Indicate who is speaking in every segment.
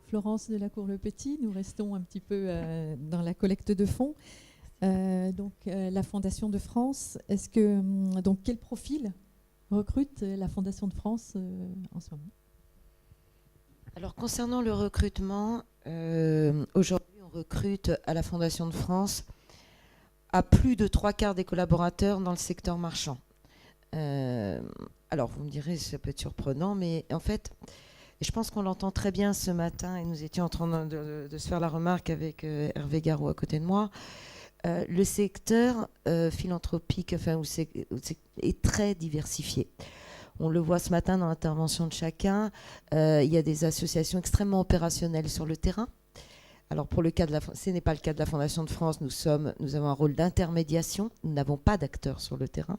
Speaker 1: Florence Delacour-Le-Petit. Nous restons un petit peu dans la collecte de fonds. La Fondation de France, donc quel profil recrute la Fondation de France en ce moment?
Speaker 2: Alors concernant le recrutement, aujourd'hui on recrute à la Fondation de France à plus de 3/4 des collaborateurs dans le secteur marchand. Alors vous me direz, ça peut être surprenant, mais en fait, je pense qu'on l'entend très bien ce matin, et nous étions en train de se faire la remarque avec Hervé Garot à côté de moi. Le secteur philanthropique est très diversifié. On le voit ce matin dans l'intervention de chacun. Il y a des associations extrêmement opérationnelles sur le terrain. Alors pour le cas ce n'est pas le cas de la Fondation de France, nous avons un rôle d'intermédiation. Nous n'avons pas d'acteurs sur le terrain,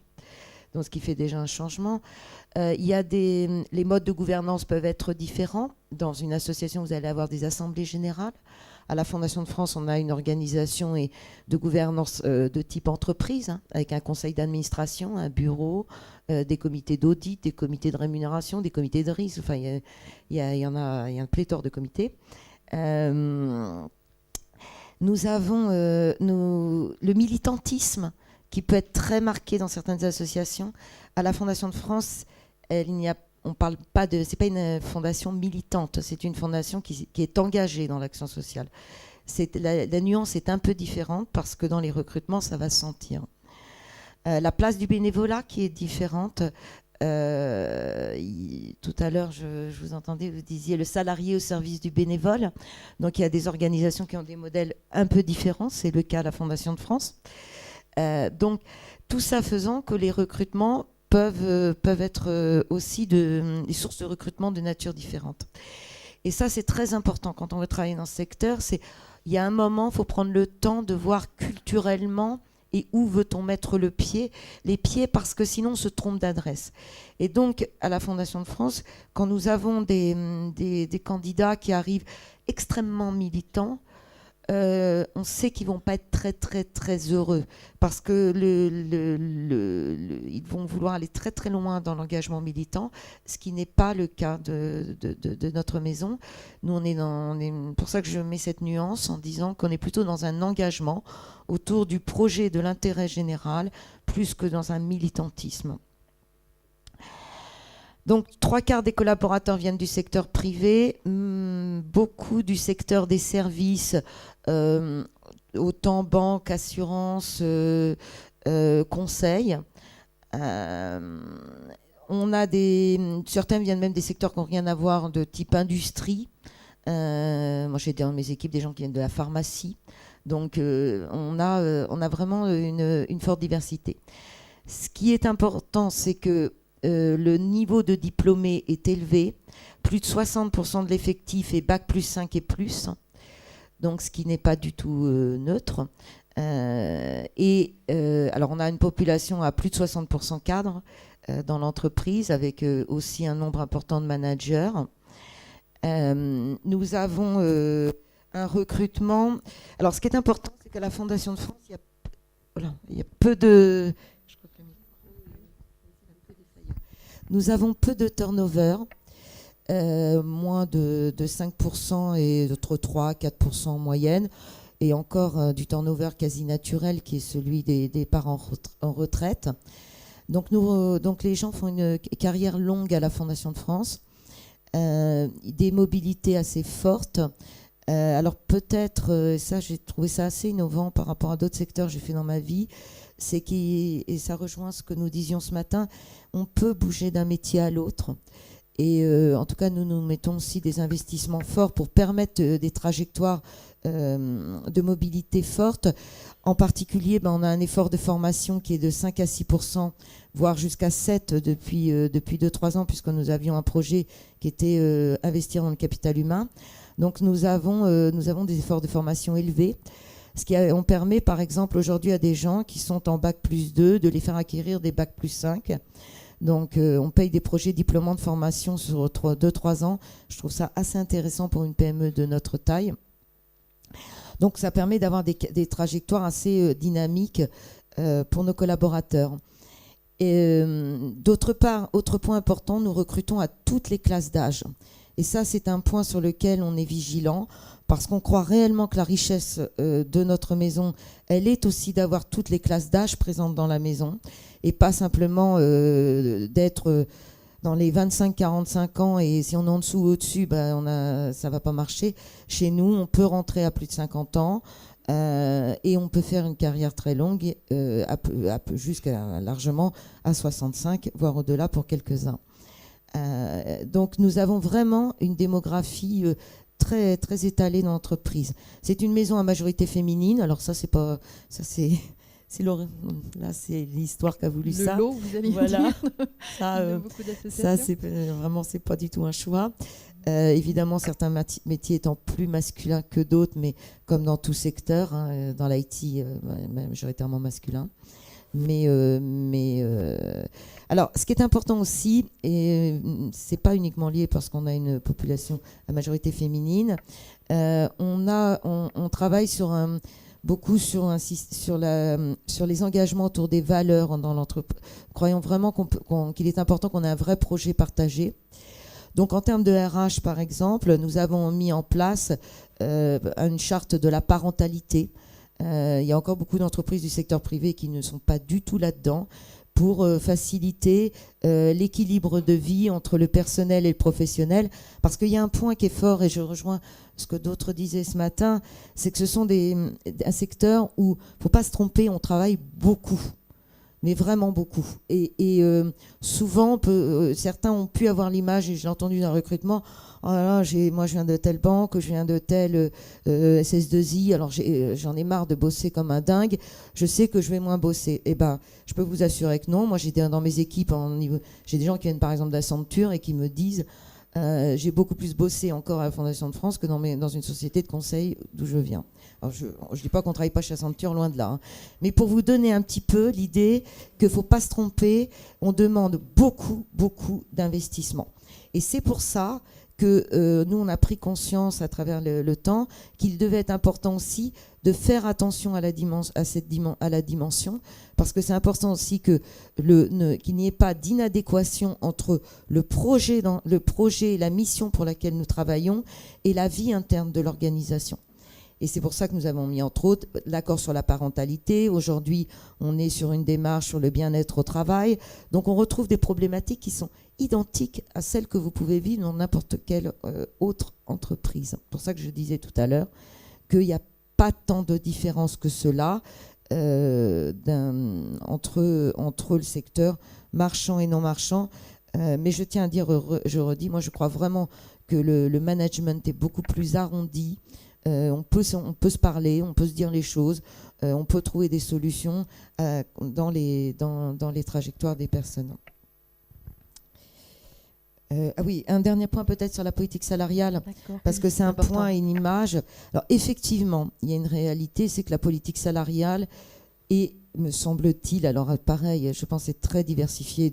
Speaker 2: donc ce qui fait déjà un changement. Les modes de gouvernance peuvent être différents. Dans une association, vous allez avoir des assemblées générales. À la Fondation de France, on a une organisation de gouvernance de type entreprise, avec un conseil d'administration, un bureau, des comités d'audit, des comités de rémunération, des comités de risque. Enfin, il y a un pléthore de comités. Nous avons le militantisme qui peut être très marqué dans certaines associations. À la Fondation de France, on parle pas c'est pas une fondation militante, c'est une fondation qui est engagée dans l'action sociale. La nuance est un peu différente parce que dans les recrutements, ça va se sentir. La place du bénévolat qui est différente. Tout à l'heure, je vous entendais, vous disiez le salarié au service du bénévole. Donc il y a des organisations qui ont des modèles un peu différents. C'est le cas à la Fondation de France. Donc tout ça faisant que les recrutements peuvent être aussi des sources de recrutement de nature différente. Et ça, c'est très important quand on veut travailler dans ce secteur. Il y a un moment, il faut prendre le temps de voir culturellement et où veut-on mettre les pieds, parce que sinon on se trompe d'adresse. Et donc, à la Fondation de France, quand nous avons des candidats qui arrivent extrêmement militants, on sait qu'ils vont pas être très très très heureux parce que ils vont vouloir aller très très loin dans l'engagement militant, ce qui n'est pas le cas de notre maison. Nous, on est pour ça que je mets cette nuance en disant qu'on est plutôt dans un engagement autour du projet de l'intérêt général plus que dans un militantisme. Donc, 3/4 des collaborateurs viennent du secteur privé, beaucoup du secteur des services, autant banque, assurance, conseil. Certains viennent même des secteurs qui n'ont rien à voir, de type industrie. Moi, j'ai dans mes équipes des gens qui viennent de la pharmacie. Donc, on a vraiment une forte diversité. Ce qui est important, c'est que le niveau de diplômés est élevé. Plus de 60% de l'effectif est bac plus 5 et plus. Donc, ce qui n'est pas du tout neutre. Alors, on a une population à plus de 60% cadres dans l'entreprise, avec aussi un nombre important de managers. Nous avons un recrutement. Alors, ce qui est important, c'est qu'à la Fondation de France, il y a peu de... Nous avons peu de turnover, moins de 5% et entre 3 à 4% en moyenne, et encore du turnover quasi naturel qui est celui des départs en retraite. Donc les gens font une carrière longue à la Fondation de France, des mobilités assez fortes. Alors peut-être, ça j'ai trouvé ça assez innovant par rapport à d'autres secteurs que j'ai fait dans ma vie, et ça rejoint ce que nous disions ce matin, on peut bouger d'un métier à l'autre. Et en tout cas, nous mettons aussi des investissements forts pour permettre des trajectoires de mobilité fortes. En particulier, on a un effort de formation qui est de 5 à 6%, voire jusqu'à 7% depuis 2-3 ans, puisque nous avions un projet qui était investir dans le capital humain. Donc nous avons des efforts de formation élevés. On permet par exemple aujourd'hui à des gens qui sont en bac plus 2 de les faire acquérir des bac plus 5. Donc on paye des projets diplômants de formation sur 2-3 ans. Je trouve ça assez intéressant pour une PME de notre taille. Donc ça permet d'avoir des trajectoires assez dynamiques pour nos collaborateurs. Et, d'autre part, autre point important, nous recrutons à toutes les classes d'âge. Et ça, c'est un point sur lequel on est vigilant, parce qu'on croit réellement que la richesse de notre maison, elle est aussi d'avoir toutes les classes d'âge présentes dans la maison, et pas simplement d'être dans les 25-45 ans, et si on est en dessous ou au-dessus, ça va pas marcher. Chez nous, on peut rentrer à plus de 50 ans, et on peut faire une carrière très longue, jusqu'à largement à 65, voire au-delà pour quelques-uns. Donc nous avons vraiment une démographie très, très étalée dans l'entreprise. C'est une maison à majorité féminine, alors ça c'est pas... Là, c'est l'histoire qu'a voulu ça.
Speaker 1: Le lot, vous allez
Speaker 2: voilà.
Speaker 1: dire.
Speaker 2: Beaucoup ça, c'est pas du tout un choix. Évidemment, certains métiers étant plus masculins que d'autres, mais comme dans tout secteur, hein, dans l'IT, majoritairement masculin. Alors, ce qui est important aussi, et c'est pas uniquement lié parce qu'on a une population à majorité féminine, on travaille beaucoup sur les engagements autour des valeurs dans l'entreprise. Croyons vraiment qu'il est important qu'on ait un vrai projet partagé. Donc en termes de RH, par exemple, nous avons mis en place une charte de la parentalité. Il y a encore beaucoup d'entreprises du secteur privé qui ne sont pas du tout là-dedans, pour faciliter l'équilibre de vie entre le personnel et le professionnel. Parce qu'il y a un point qui est fort, et je rejoins ce que d'autres disaient ce matin, c'est que ce sont un secteur où, il ne faut pas se tromper, on travaille beaucoup, mais vraiment beaucoup. Et souvent, certains ont pu avoir l'image, et je l'ai entendu dans le recrutement, oh là là, moi je viens de telle banque, je viens de telle SS2I, alors j'en ai marre de bosser comme un dingue, je sais que je vais moins bosser. Eh ben, je peux vous assurer que non. Moi, j'ai dans mes équipes, j'ai des gens qui viennent par exemple d'Accenture et qui me disent j'ai beaucoup plus bossé encore à la Fondation de France que dans une société de conseil d'où je viens. Alors je ne dis pas qu'on ne travaille pas chez Accenture, loin de là. Hein. Mais pour vous donner un petit peu l'idée qu'il ne faut pas se tromper, on demande beaucoup, beaucoup d'investissement. Et c'est pour ça que nous, on a pris conscience à travers le temps qu'il devait être important aussi de faire attention à la dimension, parce que c'est important aussi qu'il n'y ait pas d'inadéquation entre le projet, la mission pour laquelle nous travaillons et la vie interne de l'organisation. Et c'est pour ça que nous avons mis, entre autres, l'accord sur la parentalité. Aujourd'hui, on est sur une démarche sur le bien-être au travail. Donc, on retrouve des problématiques qui sont identiques à celles que vous pouvez vivre dans n'importe quelle autre entreprise. C'est pour ça que je disais tout à l'heure qu'il n'y a pas tant de différence que cela entre le secteur marchand et non marchand. Mais je tiens à dire, je redis, moi je crois vraiment que le management est beaucoup plus arrondi. On peut se parler, on peut se dire les choses, on peut trouver des solutions dans les trajectoires des personnes. Oui, un dernier point peut-être sur la politique salariale, parce que c'est un point et une image. Alors effectivement, il y a une réalité, c'est que la politique salariale est, me semble-t-il, alors pareil, je pense c'est très diversifié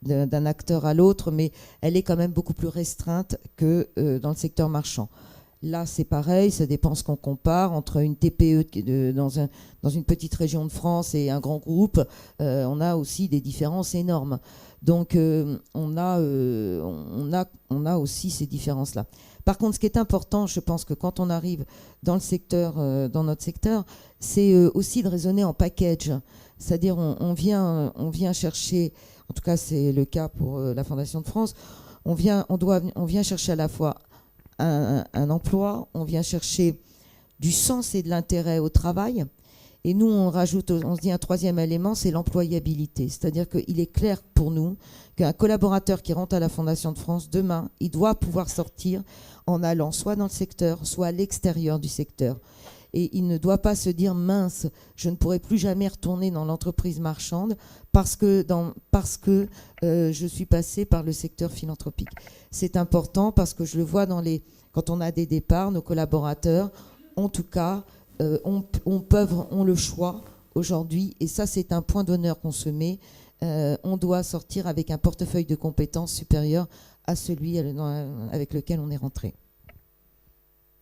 Speaker 2: d'un acteur à l'autre, mais elle est quand même beaucoup plus restreinte que dans le secteur marchand. Là, c'est pareil, ça dépend ce qu'on compare entre une TPE dans une petite région de France et un grand groupe. On a aussi des différences énormes. Donc, on a aussi ces différences-là. Par contre, ce qui est important, je pense que quand on arrive dans notre secteur, c'est aussi de raisonner en package. C'est-à-dire, on vient chercher, en tout cas, c'est le cas pour la Fondation de France, on vient chercher à la fois un emploi, on vient chercher du sens et de l'intérêt au travail. Et nous, on se dit un troisième élément, c'est l'employabilité. C'est-à-dire qu'il est clair pour nous qu'un collaborateur qui rentre à la Fondation de France, demain, il doit pouvoir sortir en allant soit dans le secteur, soit à l'extérieur du secteur. Et il ne doit pas se dire, mince, je ne pourrai plus jamais retourner dans l'entreprise marchande parce que je suis passé par le secteur philanthropique. C'est important parce que je le vois quand on a des départs, nos collaborateurs, en tout cas, ont le choix aujourd'hui. Et ça, c'est un point d'honneur qu'on se met. On doit sortir avec un portefeuille de compétences supérieur à celui avec lequel on est rentré.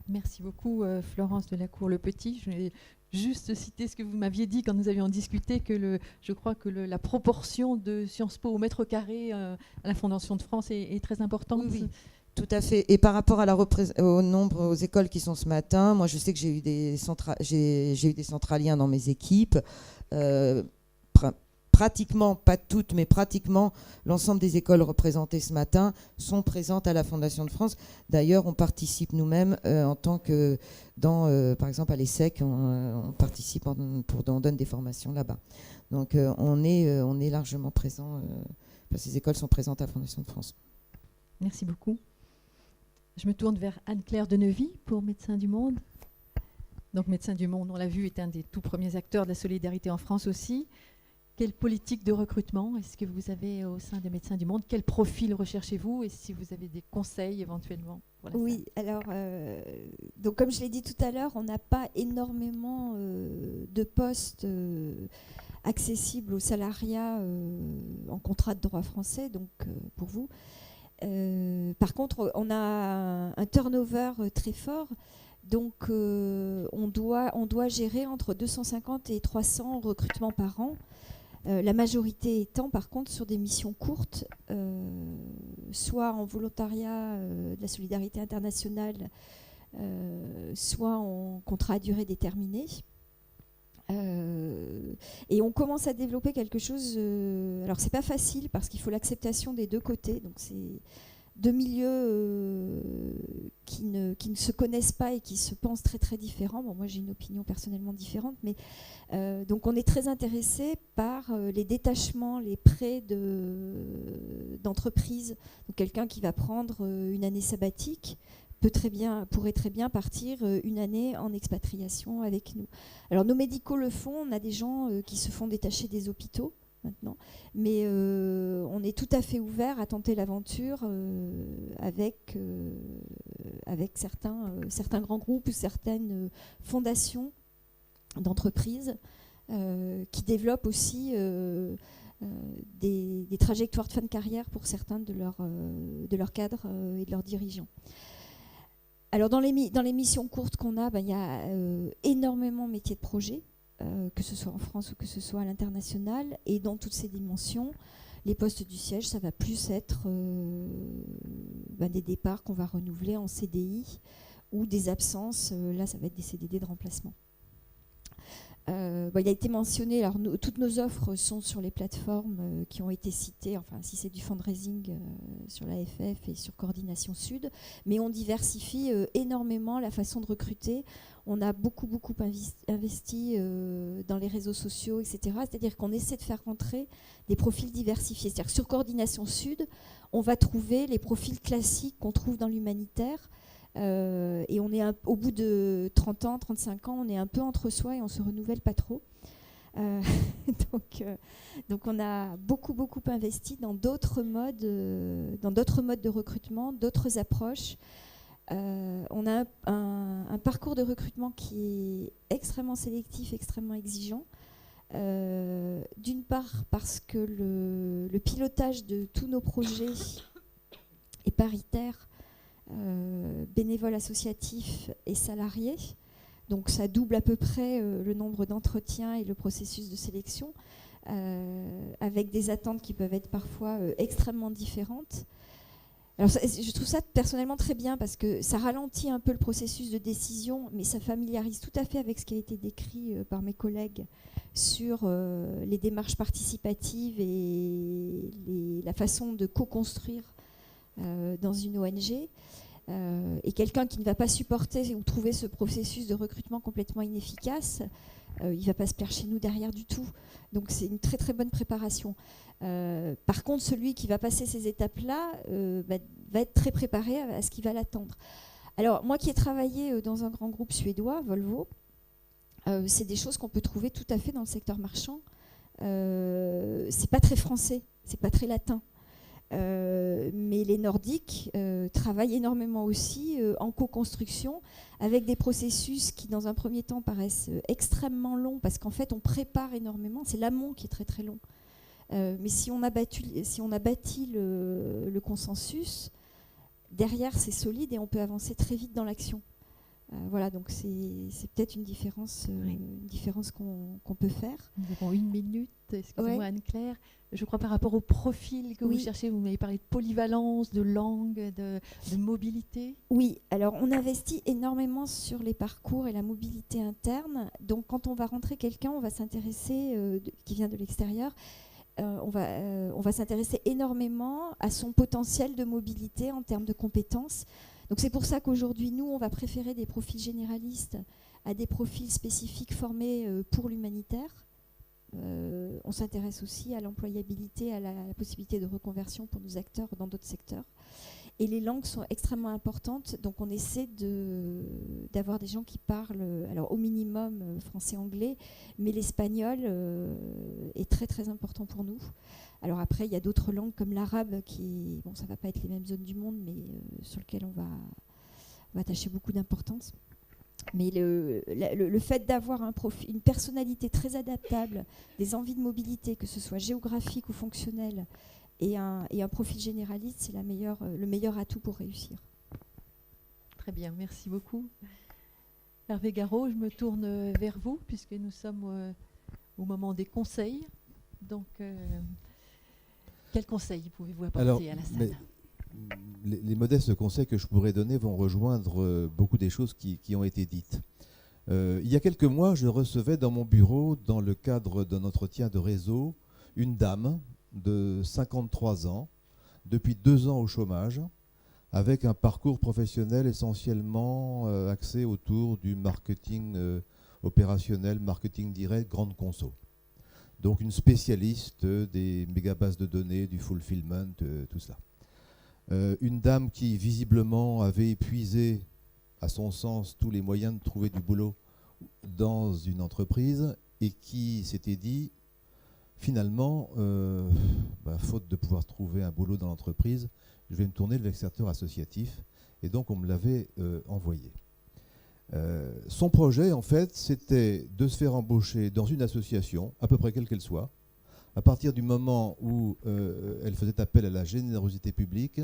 Speaker 1: Merci beaucoup, Florence Delacour-Le-Petit. Je vais juste citer ce que vous m'aviez dit quand nous avions discuté, que je crois que la proportion de Sciences Po au mètre carré à la Fondation de France est très importante.
Speaker 2: Oui. Tout à fait. Et par rapport à au nombre, aux écoles qui sont ce matin, moi je sais que j'ai eu des centraliens dans mes équipes. Pratiquement, pas toutes, mais pratiquement l'ensemble des écoles représentées ce matin sont présentes à la Fondation de France. D'ailleurs, on participe nous-mêmes en tant que, par exemple à l'ESSEC, on participe, on donne des formations là-bas. Donc on est largement présent, ces écoles sont présentes à la Fondation de France.
Speaker 1: Merci beaucoup. Je me tourne vers Anne-Claire Denevy pour Médecins du Monde. Donc Médecins du Monde, on l'a vu, est un des tout premiers acteurs de la solidarité en France aussi. Quelle politique de recrutement est-ce que vous avez au sein des Médecins du Monde? Quel profil recherchez-vous? Et si vous avez des conseils éventuellement pour la
Speaker 3: Oui, alors, donc comme je l'ai dit tout à l'heure, on n'a pas énormément de postes accessibles aux salariats en contrat de droit français, donc pour vous. Par contre, on a un turnover très fort. Donc, on doit gérer entre 250 et 300 recrutements par an. La majorité étant par contre sur des missions courtes, soit en volontariat de la solidarité internationale, soit en contrat à durée déterminée. Et on commence à développer quelque chose. Alors c'est pas facile parce qu'il faut l'acceptation des deux côtés. Donc c'est deux milieux qui ne se connaissent pas et qui se pensent très très différents. Bon, moi j'ai une opinion personnellement différente, mais donc on est très intéressé par les détachements, les prêts d'entreprises. Donc quelqu'un qui va prendre une année sabbatique pourrait très bien partir une année en expatriation avec nous. Alors nos médicaux le font, on a des gens qui se font détacher des hôpitaux maintenant, mais on est tout à fait ouvert à tenter l'aventure avec certains grands groupes ou certaines fondations d'entreprises qui développent aussi des trajectoires de fin de carrière pour certains de leurs cadres et de leurs dirigeants. Alors dans les missions courtes qu'on a, il y a énormément de métiers de projet, que ce soit en France ou que ce soit à l'international, et dans toutes ces dimensions, les postes du siège, ça va plus être des départs qu'on va renouveler en CDI ou des absences, là ça va être des CDD de remplacement. Il a été mentionné, alors toutes nos offres sont sur les plateformes qui ont été citées, enfin si c'est du fundraising sur l'AFF et sur Coordination Sud, mais on diversifie énormément la façon de recruter. On a beaucoup investi dans les réseaux sociaux, etc. C'est-à-dire qu'on essaie de faire rentrer des profils diversifiés. C'est-à-dire que sur Coordination Sud, on va trouver les profils classiques qu'on trouve dans l'humanitaire. Et on est au bout de 30 ans, 35 ans, on est un peu entre soi et on se renouvelle pas trop. Donc on a beaucoup investi dans d'autres modes de recrutement, d'autres approches. On a un parcours de recrutement qui est extrêmement sélectif, extrêmement exigeant. D'une part parce que le pilotage de tous nos projets est paritaire, bénévoles associatifs et salariés. Donc ça double à peu près le nombre d'entretiens et le processus de sélection, avec des attentes qui peuvent être parfois extrêmement différentes. Alors je trouve ça personnellement très bien parce que ça ralentit un peu le processus de décision, mais ça familiarise tout à fait avec ce qui a été décrit par mes collègues sur les démarches participatives et la façon de co-construire dans une ONG. Et quelqu'un qui ne va pas supporter ou trouver ce processus de recrutement complètement inefficace, il ne va pas se plaire chez nous derrière du tout. Donc c'est une très très bonne préparation. Par contre, celui qui va passer ces étapes-là va être très préparé à ce qui va l'attendre. Alors moi qui ai travaillé dans un grand groupe suédois, Volvo, c'est des choses qu'on peut trouver tout à fait dans le secteur marchand. C'est pas très français, c'est pas très latin. Mais les Nordiques travaillent énormément aussi en co-construction avec des processus qui dans un premier temps paraissent extrêmement longs parce qu'en fait on prépare énormément, c'est l'amont qui est très très long. Mais si on a bâti le consensus, derrière c'est solide et on peut avancer très vite dans l'action. Voilà, donc c'est peut-être une différence qu'on peut faire.
Speaker 1: Nous avons 1 minute, excusez-moi
Speaker 3: Ouais.
Speaker 1: Anne-Claire. Je crois par rapport au profil que vous
Speaker 3: Oui.
Speaker 1: cherchez, vous m'avez parlé de polyvalence, de langue, de mobilité.
Speaker 3: Oui, alors on investit énormément sur les parcours et la mobilité interne. Donc quand on va rentrer quelqu'un, on va s'intéresser, qui vient de l'extérieur, on va s'intéresser énormément à son potentiel de mobilité en termes de compétences. Donc c'est pour ça qu'aujourd'hui, nous, on va préférer des profils généralistes à des profils spécifiques formés pour l'humanitaire. On s'intéresse aussi à l'employabilité, à la possibilité de reconversion pour nos acteurs dans d'autres secteurs. Et les langues sont extrêmement importantes, donc on essaie d'avoir des gens qui parlent, alors au minimum français-anglais, mais l'espagnol est très très important pour nous. Alors après, il y a d'autres langues comme l'arabe, bon, ça ne va pas être les mêmes zones du monde, mais sur lesquelles on va attacher beaucoup d'importance. Mais le fait d'avoir une personnalité très adaptable, des envies de mobilité, que ce soit géographique ou fonctionnelle, et un profil généraliste, c'est le meilleur atout pour réussir.
Speaker 1: Très bien, merci beaucoup. Hervé Garot, je me tourne vers vous, puisque nous sommes au moment des conseils. Donc, quels conseils pouvez-vous apporter à la salle ?
Speaker 4: Les modestes conseils que je pourrais donner vont rejoindre beaucoup des choses qui ont été dites. Il y a quelques mois, je recevais dans mon bureau, dans le cadre d'un entretien de réseau, une dame de 53 ans, depuis 2 ans au chômage, avec un parcours professionnel essentiellement axé autour du marketing opérationnel, marketing direct, grande conso. Donc une spécialiste des mégabases de données, du fulfillment, tout cela. Une dame qui visiblement avait épuisé, à son sens, tous les moyens de trouver du boulot dans une entreprise et qui s'était dit, finalement, faute de pouvoir trouver un boulot dans l'entreprise, je vais me tourner vers le secteur associatif. Et donc, on me l'avait envoyé. Son projet, en fait, c'était de se faire embaucher dans une association, à peu près quelle qu'elle soit, à partir du moment où elle faisait appel à la générosité publique,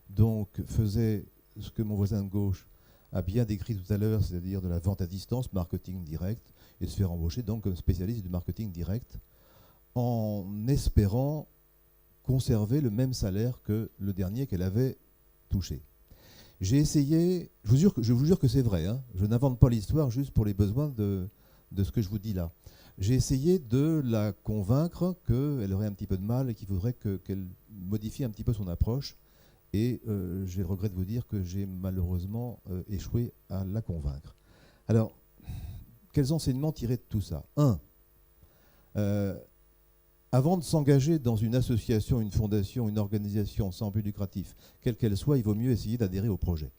Speaker 4: donc faisait ce que mon voisin de gauche a bien décrit tout à l'heure, c'est-à-dire de la vente à distance, marketing direct, et se faire embaucher donc comme spécialiste du marketing direct, en espérant conserver le même salaire que le dernier qu'elle avait touché. J'ai essayé, je vous jure que c'est vrai, hein, je n'invente pas l'histoire juste pour les besoins de ce que je vous dis là. J'ai essayé de la convaincre qu'elle aurait un petit peu de mal et qu'il faudrait qu'elle modifie un petit peu son approche. Et j'ai le regret de vous dire que j'ai malheureusement échoué à la convaincre. Alors, quels enseignements tirer de tout ça ? 1. Avant de s'engager dans une association, une fondation, une organisation sans but lucratif, quelle qu'elle soit, il vaut mieux essayer d'adhérer au projet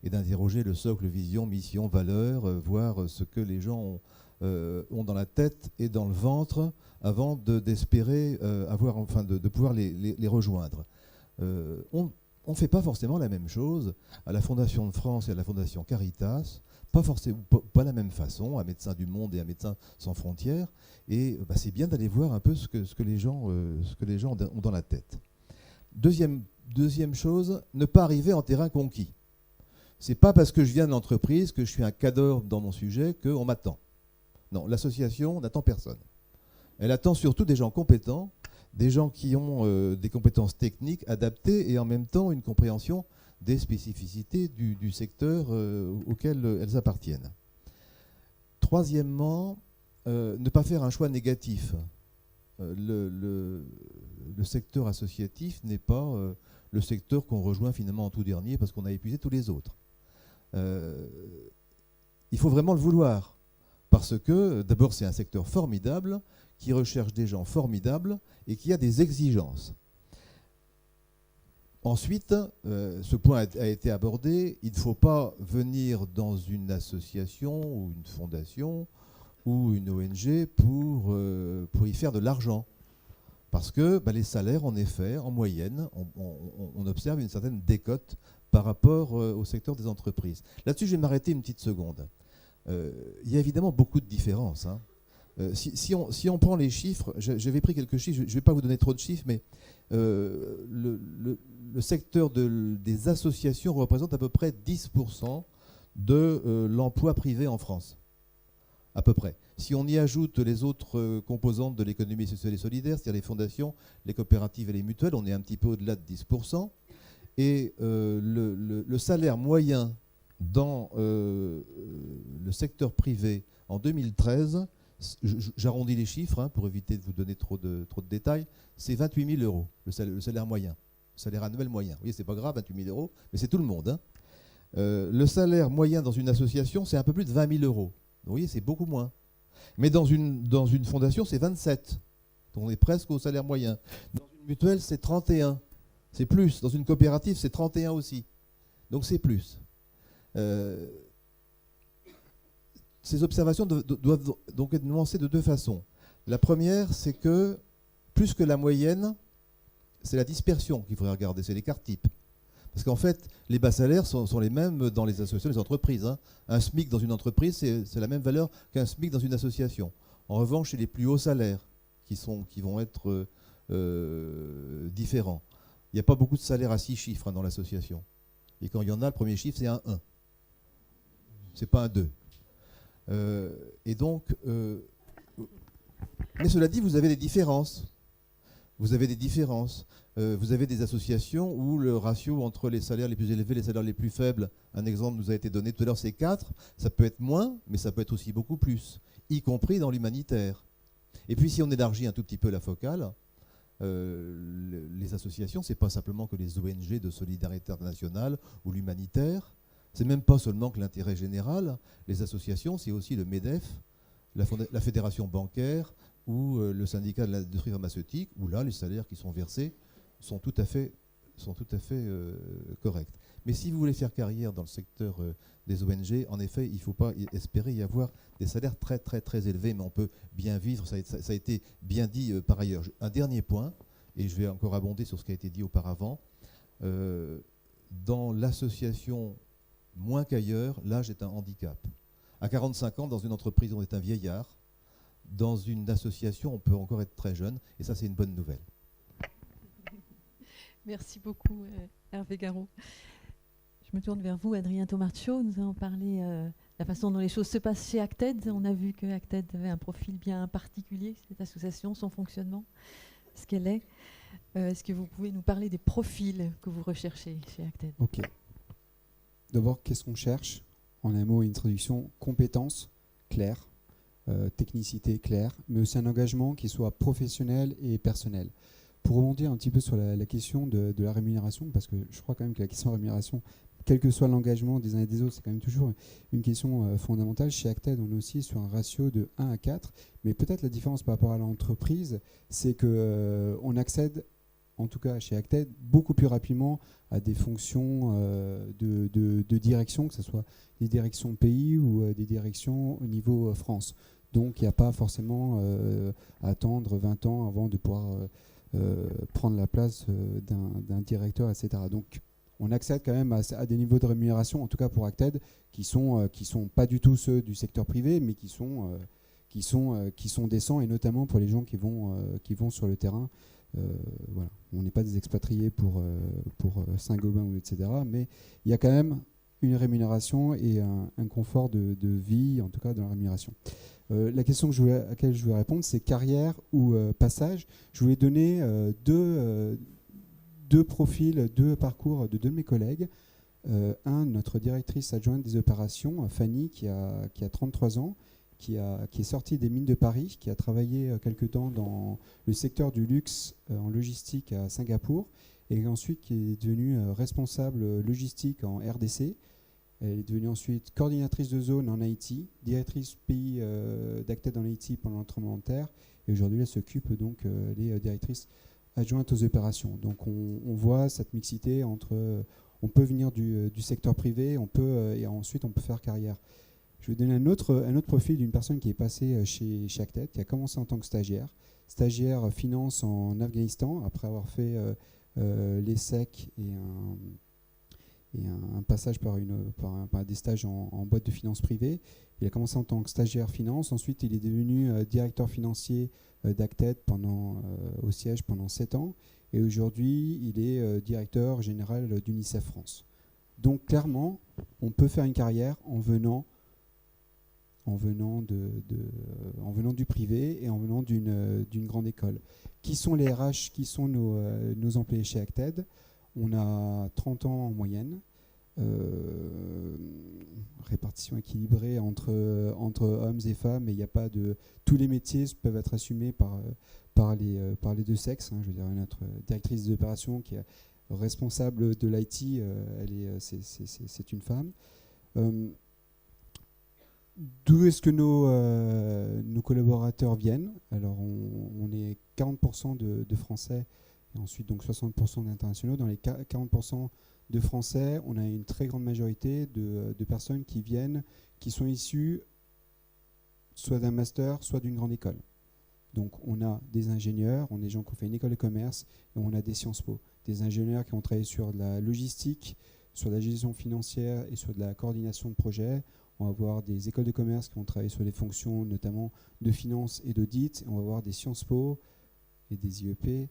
Speaker 4: et d'interroger le socle, vision, mission, valeur, voir ce que les gens ont dans la tête et dans le ventre avant d'espérer de pouvoir les rejoindre. On ne fait pas forcément la même chose à la Fondation de France et à la Fondation Caritas, pas la même façon, à Médecins du Monde et à Médecins sans frontières. Et c'est bien d'aller voir un peu ce que les gens ont dans la tête. Deuxième chose, ne pas arriver en terrain conquis. C'est pas parce que je viens de l'entreprise que je suis un cadre dans mon sujet qu'on m'attend. Non, l'association n'attend personne. Elle attend surtout des gens compétents, des gens qui ont des compétences techniques adaptées et en même temps une compréhension des spécificités du secteur auquel elles appartiennent. Troisièmement, ne pas faire un choix négatif. Le secteur associatif n'est pas le secteur qu'on rejoint finalement en tout dernier parce qu'on a épuisé tous les autres. Il faut vraiment le vouloir. Parce que, d'abord, c'est un secteur formidable qui recherche des gens formidables et qui a des exigences. Ensuite, ce point a été abordé, il ne faut pas venir dans une association ou une fondation ou une ONG pour y faire de l'argent. Parce que les salaires, en effet, en moyenne, on observe une certaine décote par rapport au secteur des entreprises. Là-dessus, je vais m'arrêter une petite seconde. Il y a évidemment beaucoup de différences. Hein. Si on prend les chiffres, j'avais pris quelques chiffres, je ne vais pas vous donner trop de chiffres, mais le secteur des associations représente à peu près 10% de l'emploi privé en France, à peu près. Si on y ajoute les autres composantes de l'économie sociale et solidaire, c'est-à-dire les fondations, les coopératives et les mutuelles, on est un petit peu au-delà de 10%. Et le salaire moyen dans le secteur privé en 2013, j'arrondis les chiffres hein, pour éviter de vous donner trop de détails, c'est 28 000 euros, le salaire moyen, le salaire annuel moyen. Vous voyez, c'est pas grave, 28 000 euros, mais c'est tout le monde. Hein. Le salaire moyen dans une association, c'est un peu plus de 20 000 euros. Vous voyez, c'est beaucoup moins. Mais dans une fondation, c'est 27. Donc on est presque au salaire moyen. Dans une mutuelle, c'est 31. C'est plus. Dans une coopérative, c'est 31 aussi. Donc c'est plus. Ces observations doivent donc être nuancées de deux façons. La première, c'est que plus que la moyenne, c'est la dispersion qu'il faudrait regarder, c'est l'écart type. Parce qu'en fait, les bas salaires sont les mêmes dans les associations, les entreprises. Hein. Un SMIC dans une entreprise, c'est la même valeur qu'un SMIC dans une association. En revanche, c'est les plus hauts salaires qui vont être différents. Il n'y a pas beaucoup de salaires à 6 chiffres hein, dans l'association. Et quand il y en a, le premier chiffre, c'est un 1. C'est pas un 2. Et donc, mais cela dit, vous avez des différences. Vous avez des différences. Vous avez des associations où le ratio entre les salaires les plus élevés et les salaires les plus faibles, un exemple nous a été donné tout à l'heure, c'est 4. Ça peut être moins, mais ça peut être aussi beaucoup plus, y compris dans l'humanitaire. Et puis si on élargit un tout petit peu la focale, les associations, ce n'est pas simplement que les ONG de solidarité internationale ou l'humanitaire, c'est même pas seulement que l'intérêt général. Les associations, c'est aussi le MEDEF, la fédération bancaire ou le syndicat de l'industrie pharmaceutique, où là, les salaires qui sont versés sont tout à fait corrects. Mais si vous voulez faire carrière dans le secteur des ONG, en effet, il ne faut pas espérer y avoir des salaires très très très élevés, mais on peut bien vivre, ça a été bien dit par ailleurs. Un dernier point, et je vais encore abonder sur ce qui a été dit auparavant, dans l'association moins qu'ailleurs, l'âge est un handicap. À 45 ans, dans une entreprise, on est un vieillard. Dans une association, on peut encore être très jeune, et ça, c'est une bonne nouvelle.
Speaker 1: Merci beaucoup, Hervé Garot. Je me tourne vers vous, Adrien Tomarcho. Nous allons parler de la façon dont les choses se passent chez Acted. On a vu que Acted avait un profil bien particulier, cette association, son fonctionnement, ce qu'elle est. Est-ce que vous pouvez nous parler des profils que vous recherchez chez Acted ?
Speaker 5: Ok. D'abord, qu'est-ce qu'on cherche ? En un mot, une traduction, compétences claires, technicité claire, mais aussi un engagement qui soit professionnel et personnel. Pour rebondir un petit peu sur la question de la rémunération, parce que je crois quand même que la question de rémunération, quel que soit l'engagement des uns et des autres, c'est quand même toujours une question fondamentale. Chez Acted, on est aussi sur un ratio de 1 à 4, mais peut-être la différence par rapport à l'entreprise, c'est qu'on accède, en tout cas chez Acted, beaucoup plus rapidement à des fonctions de direction, que ce soit des directions pays ou des directions au niveau France. Donc il n'y a pas forcément à attendre 20 ans avant de pouvoir prendre la place d'un directeur, etc. Donc on accède quand même à des niveaux de rémunération, en tout cas pour Acted, qui sont pas du tout ceux du secteur privé, mais qui sont décents, et notamment pour les gens qui vont sur le terrain. Voilà. On n'est pas des expatriés pour Saint-Gobain, etc. Mais il y a quand même une rémunération et un confort de vie, en tout cas dans la rémunération. La question à laquelle je voulais répondre, c'est carrière ou passage. Je voulais donner deux profils, deux parcours de deux de mes collègues. Notre directrice adjointe des opérations, Fanny, qui a 33 ans, qui est sortie des mines de Paris, qui a travaillé quelque temps dans le secteur du luxe en logistique à Singapour, et ensuite qui est devenue responsable logistique en RDC. Elle est devenue ensuite coordinatrice de zone en Haïti, directrice pays d'Acted en Haïti pendant le tremblement de terre, et aujourd'hui elle s'occupe donc les directrices adjointes aux opérations. Donc on voit cette mixité entre, on peut venir du secteur privé, et ensuite on peut faire carrière. Je vais donner un autre profil d'une personne qui est passée chez Acted, qui a commencé en tant que stagiaire finance en Afghanistan, après avoir fait l'ESSEC et un passage par des stages en boîte de finances privée. Il a commencé en tant que stagiaire finance, ensuite il est devenu directeur financier d'Acted au siège pendant 7 ans, et aujourd'hui il est directeur général d'UNICEF France. Donc clairement, on peut faire une carrière en venant du privé et en venant d'une grande école. Qui sont les RH, qui sont nos employés chez Acted? On a 30 ans en moyenne, répartition équilibrée entre hommes et femmes, et il n'y a pas de... Tous les métiers peuvent être assumés par les deux sexes. Je veux dire, notre directrice d'opération qui est responsable de l'IT, c'est une femme. D'où est-ce que nos collaborateurs viennent? Alors, on est 40% de Français et ensuite donc 60% d'internationaux. Dans les 40% de Français, on a une très grande majorité de personnes qui sont issues soit d'un master, soit d'une grande école. Donc, on a des ingénieurs, on a des gens qui ont fait une école de commerce et on a des Sciences Po. Des ingénieurs qui ont travaillé sur de la logistique, sur la gestion financière et sur de la coordination de projets. On va avoir des écoles de commerce qui vont travailler sur des fonctions notamment de finance et d'audit. On va avoir des Sciences Po et des IEP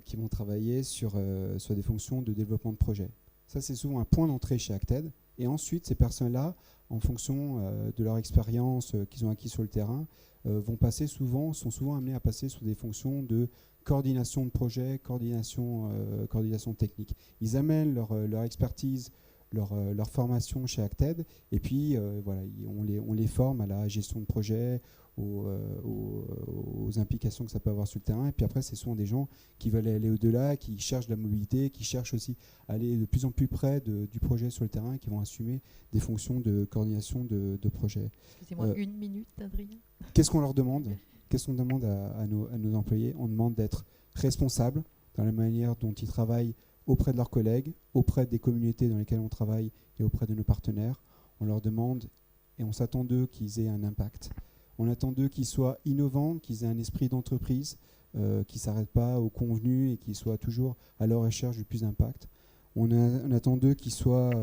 Speaker 5: qui vont travailler sur des fonctions de développement de projet. Ça, c'est souvent un point d'entrée chez Acted. Et ensuite, ces personnes-là, en fonction de leur expérience qu'ils ont acquis sur le terrain, sont souvent amenées à passer sur des fonctions de coordination de projet, coordination technique. Ils amènent leur expertise, leur formation chez Acted, et puis on les forme à la gestion de projet, aux implications que ça peut avoir sur le terrain. Et puis après, ce sont des gens qui veulent aller au-delà, qui cherchent de la mobilité, qui cherchent aussi à aller de plus en plus près du projet sur le terrain, qui vont assumer des fonctions de coordination de projet.
Speaker 1: Excusez-moi, 1 minute, Adrien.
Speaker 5: Qu'est-ce qu'on leur demande? Qu'est-ce qu'on demande à nos employés? On demande d'être responsables dans la manière dont ils travaillent auprès de leurs collègues, auprès des communautés dans lesquelles on travaille et auprès de nos partenaires. On leur demande et on s'attend d'eux qu'ils aient un impact. On attend d'eux qu'ils soient innovants, qu'ils aient un esprit d'entreprise, qu'ils ne s'arrêtent pas au convenu et qu'ils soient toujours à la recherche du plus d'impact. On attend d'eux qu'ils soient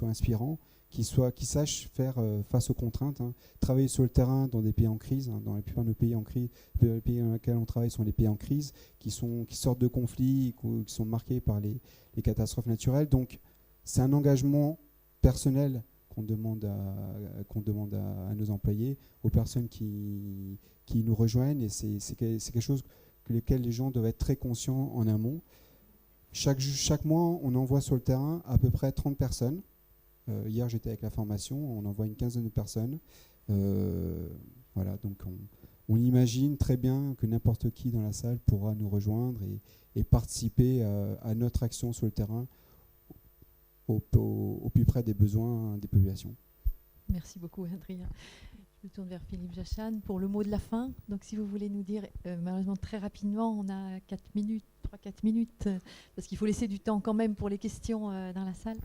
Speaker 5: inspirants, qu'ils sachent faire face aux contraintes. Travailler sur le terrain dans des pays en crise, dans la plupart de nos pays en crise, les pays dans lesquels on travaille sont des pays en crise, qui sortent de conflits, qui sont marqués par les catastrophes naturelles. Donc c'est un engagement personnel qu'on demande à nos employés, aux personnes qui nous rejoignent, et c'est quelque chose lequel les gens doivent être très conscients en amont. Chaque mois, on envoie sur le terrain à peu près 30 personnes. Hier, j'étais avec la formation, on envoie une quinzaine de personnes. Voilà, donc on imagine très bien que n'importe qui dans la salle pourra nous rejoindre et participer à notre action sur le terrain au plus près des besoins des populations.
Speaker 1: Merci beaucoup, Adrien. Je me tourne vers Philippe Jachan pour le mot de la fin. Donc, si vous voulez nous dire, malheureusement, très rapidement, on a 3-4 minutes, parce qu'il faut laisser du temps quand même pour les questions dans la salle.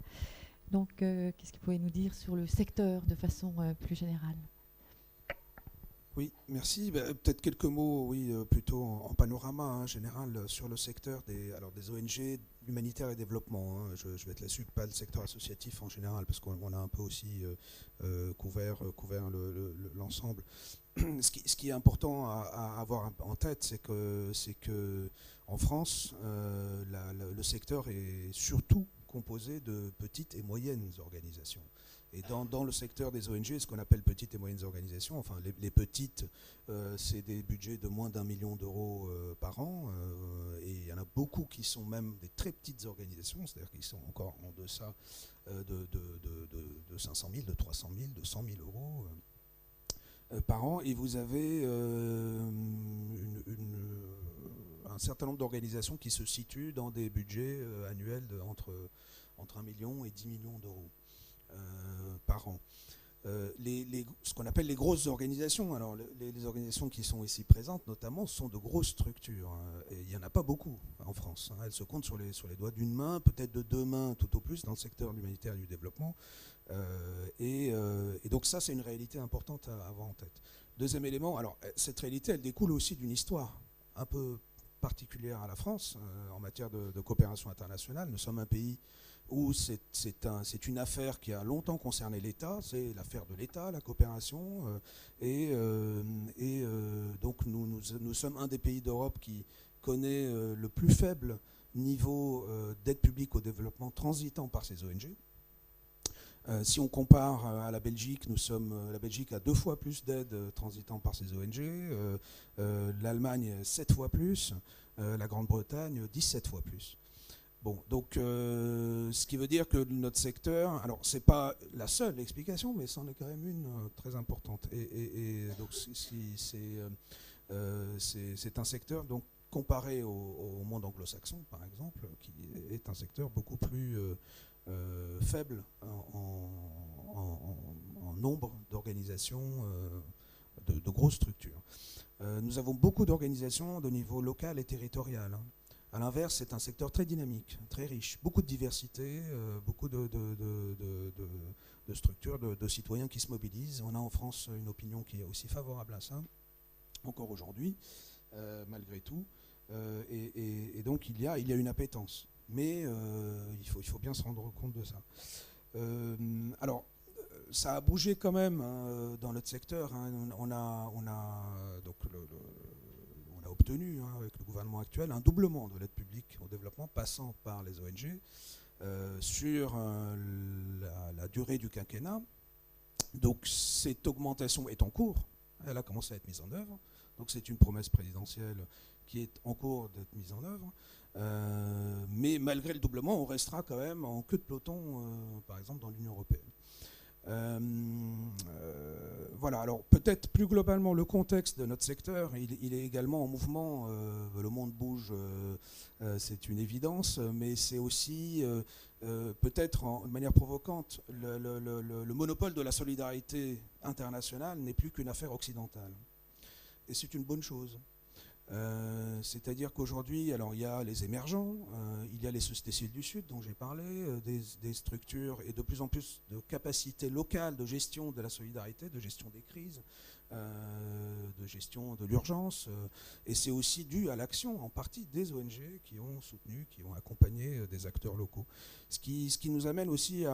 Speaker 1: Donc, qu'est-ce que vous pouvez nous dire sur le secteur de façon plus générale?
Speaker 6: Oui, merci. Peut-être quelques mots, plutôt en panorama général sur le secteur des ONG, humanitaire et développement. Je vais être là-dessus, pas le secteur associatif en général, parce qu'on a un peu aussi couvert l'ensemble. Ce qui est important à avoir en tête, c'est que en France, le secteur est surtout composé de petites et moyennes organisations. Et dans le secteur des ONG, ce qu'on appelle petites et moyennes organisations, enfin les petites, c'est des budgets de moins d'1 million d'euros par an, et il y en a beaucoup qui sont même des très petites organisations, c'est-à-dire qui sont encore en deçà de 500 000, de 300 000, de 100 000 euros par an, et vous avez un certain nombre d'organisations qui se situent dans des budgets annuels entre 1 million et 10 millions d'euros par an. Ce qu'on appelle les grosses organisations, alors les organisations qui sont ici présentes notamment sont de grosses structures, et il n'y en a pas beaucoup en France. Elles se comptent sur les doigts d'une main, peut-être de 2 mains tout au plus dans le secteur de l'humanitaire et du développement, et donc ça c'est une réalité importante à avoir en tête. Deuxième élément, alors cette réalité elle découle aussi d'une histoire un peu particulière à la France en matière de coopération internationale. Nous sommes un pays où c'est une affaire qui a longtemps concerné l'État, c'est l'affaire de l'État, la coopération, donc nous sommes un des pays d'Europe qui connaît le plus faible niveau d'aide publique au développement transitant par ces ONG. Si on compare à la Belgique, la Belgique a 2 fois plus d'aide transitant par ces ONG, l'Allemagne 7 fois plus, la Grande-Bretagne 17 fois plus. Bon, donc ce qui veut dire que notre secteur, alors c'est pas la seule explication, mais c'en est quand même une très importante. Et donc c'est un secteur, donc comparé au monde anglo-saxon par exemple, qui est un secteur beaucoup plus faible en nombre d'organisations, de grosses structures. Nous avons beaucoup d'organisations de niveau local et territorial. Hein. À l'inverse, c'est un secteur très dynamique, très riche, beaucoup de diversité, beaucoup de structures, de citoyens qui se mobilisent. On a en France une opinion qui est aussi favorable à ça, encore aujourd'hui, malgré tout. Et donc il y a une appétence. Mais il faut bien se rendre compte de ça. Alors, ça a bougé quand même dans notre secteur. Hein. On a obtenu, hein, avec le gouvernement actuel, un doublement de l'aide publique au développement passant par les ONG sur la durée du quinquennat. Donc cette augmentation est en cours. Elle a commencé à être mise en œuvre. Donc c'est une promesse présidentielle qui est en cours d'être mise en œuvre. Mais malgré le doublement, on restera quand même en queue de peloton, par exemple, dans l'Union européenne. Voilà, alors peut-être plus globalement, le contexte de notre secteur, il est également en mouvement. Le monde bouge, c'est une évidence, mais c'est aussi, peut-être de manière provocante, le monopole de la solidarité internationale n'est plus qu'une affaire occidentale. Et c'est une bonne chose. C'est-à-dire qu'aujourd'hui, alors il y a les émergents, il y a les sociétés civiles du Sud dont j'ai parlé, des structures et de plus en plus de capacités locales de gestion de la solidarité, de gestion des crises, de gestion de l'urgence. Et c'est aussi dû à l'action en partie des ONG qui ont soutenu, qui ont accompagné des acteurs locaux. Ce qui nous amène aussi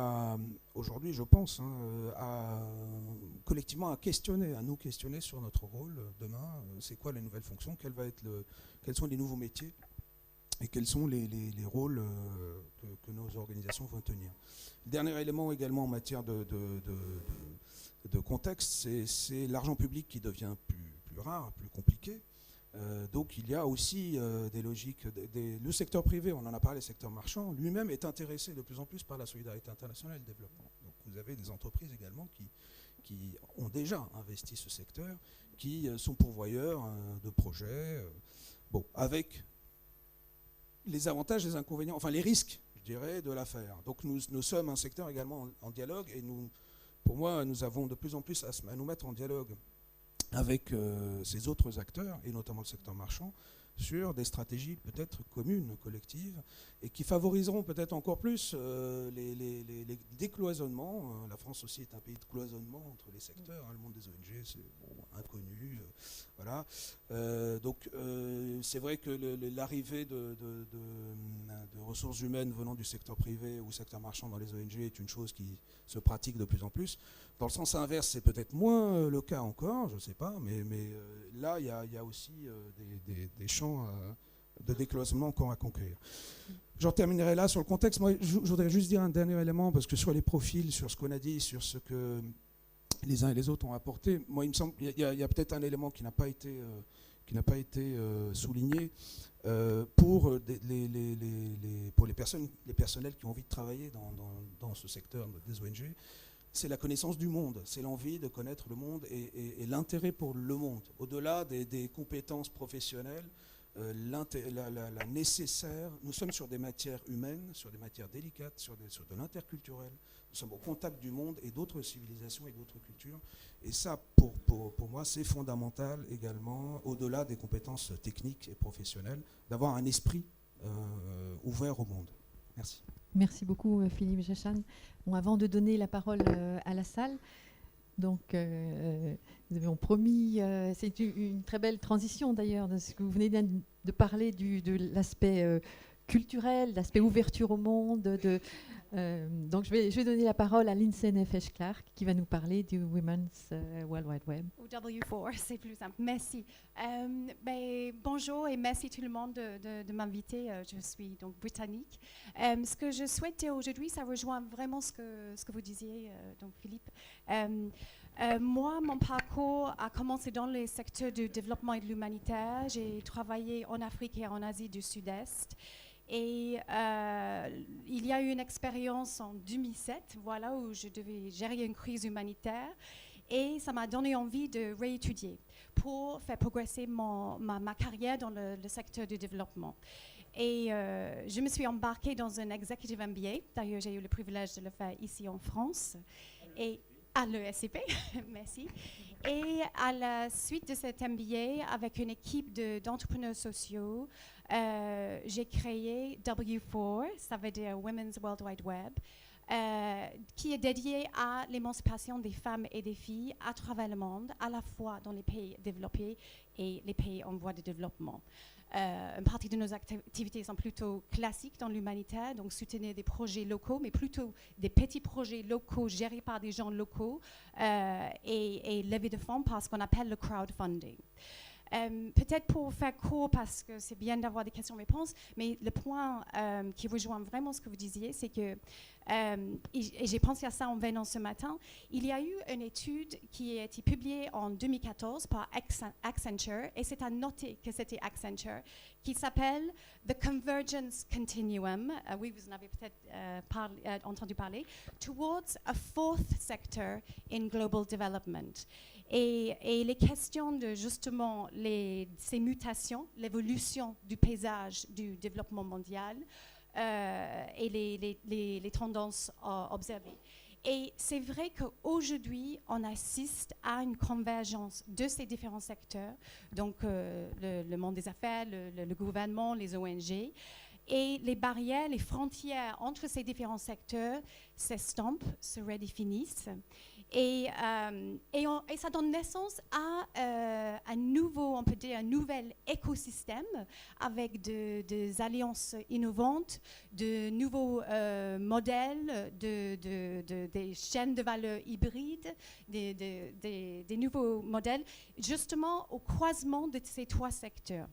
Speaker 6: aujourd'hui, je pense, hein, collectivement à nous questionner sur notre rôle demain. C'est quoi les nouvelles fonctions, quels sont les nouveaux métiers et quels sont les rôles que nos organisations vont tenir. Le dernier élément également en matière de contexte, c'est l'argent public qui devient plus rare, plus compliqué. Donc il y a aussi des logiques. Le secteur privé, on en a parlé, le secteur marchand, lui-même est intéressé de plus en plus par la solidarité internationale et le développement. Donc vous avez des entreprises également qui ont déjà investi ce secteur, qui sont pourvoyeurs de projets, avec les avantages et les inconvénients, enfin les risques, je dirais, de l'affaire. Donc nous sommes un secteur également en dialogue et pour moi, nous avons de plus en plus à nous mettre en dialogue avec ces autres acteurs, et notamment le secteur marchand, sur des stratégies peut-être communes, collectives, et qui favoriseront peut-être encore plus les décloisonnements. La France aussi est un pays de cloisonnement entre les secteurs. Hein, le monde des ONG, c'est inconnu. Voilà. Donc c'est vrai que l'arrivée de ressources humaines venant du secteur privé ou secteur marchand dans les ONG est une chose qui se pratique de plus en plus. Dans le sens inverse, c'est peut-être moins le cas encore, je ne sais pas, mais là, il y a aussi des champs de décloisonnement encore à conquérir. J'en terminerai là sur le contexte. Moi, je voudrais juste dire un dernier élément, parce que sur les profils, sur ce qu'on a dit, sur ce que les uns et les autres ont apporté, moi, il me semble qu'il y a peut-être un élément qui n'a pas été souligné pour les personnels qui ont envie de travailler dans ce secteur des ONG. C'est la connaissance du monde, c'est l'envie de connaître le monde et l'intérêt pour le monde. Au-delà des compétences professionnelles, la nécessaire, nous sommes sur des matières humaines, sur des matières délicates, sur de l'interculturel. Nous sommes au contact du monde et d'autres civilisations et d'autres cultures. Et ça, pour moi, c'est fondamental également, au-delà des compétences techniques et professionnelles, d'avoir un esprit ouvert au monde. Merci.
Speaker 1: Merci beaucoup, Philippe Jachan. Bon, avant de donner la parole à la salle, donc nous avions promis, c'est une très belle transition d'ailleurs, de ce que vous venez de parler de l'aspect culturel, d'aspect ouverture au monde. Donc je vais donner la parole à Lindsay Nefesh-Clark qui va nous parler du Women's World Wide Web.
Speaker 7: Au W4, c'est plus simple. Merci. Bonjour et merci tout le monde de m'inviter. Je suis donc britannique. Ce que je souhaite dire aujourd'hui, ça rejoint vraiment ce que vous disiez, donc Philippe. Moi, mon parcours a commencé dans le secteur du développement et de l'humanitaire. J'ai travaillé en Afrique et en Asie du Sud-Est. Et il y a eu une expérience en 2007, voilà, où je devais gérer une crise humanitaire. Et ça m'a donné envie de réétudier pour faire progresser ma carrière dans le secteur du développement. Et je me suis embarquée dans un Executive MBA. D'ailleurs, j'ai eu le privilège de le faire ici en France. Et à l'ESCP, merci. Et à la suite de cet MBA, avec une équipe d'entrepreneurs sociaux, j'ai créé W4, ça veut dire Women's World Wide Web, qui est dédié à l'émancipation des femmes et des filles à travers le monde, à la fois dans les pays développés et les pays en voie de développement. Une partie de nos activités sont plutôt classiques dans l'humanitaire, donc soutenir des projets locaux, mais plutôt des petits projets locaux gérés par des gens locaux et lever de fonds par ce qu'on appelle le crowdfunding. Peut-être pour faire court, parce que c'est bien d'avoir des questions-réponses, mais le point qui rejoint vraiment ce que vous disiez, c'est que, et j'ai pensé à ça en venant ce matin, il y a eu une étude qui a été publiée en 2014 par Accenture, et c'est à noter que c'était Accenture, qui s'appelle The Convergence Continuum, oui, vous en avez peut-être entendu parler, Towards a Fourth Sector in Global Development. Et les questions de justement ces mutations, l'évolution du paysage du développement mondial et les tendances observées. Et c'est vrai qu'aujourd'hui, on assiste à une convergence de ces différents secteurs, donc le monde des affaires, le gouvernement, les ONG, et les barrières, les frontières entre ces différents secteurs s'estompent, se redéfinissent. Et ça donne naissance à un nouveau, on peut dire, un nouvel écosystème avec des alliances innovantes, de nouveaux modèles, des chaînes de valeur hybrides, des nouveaux modèles, justement au croisement de ces trois secteurs.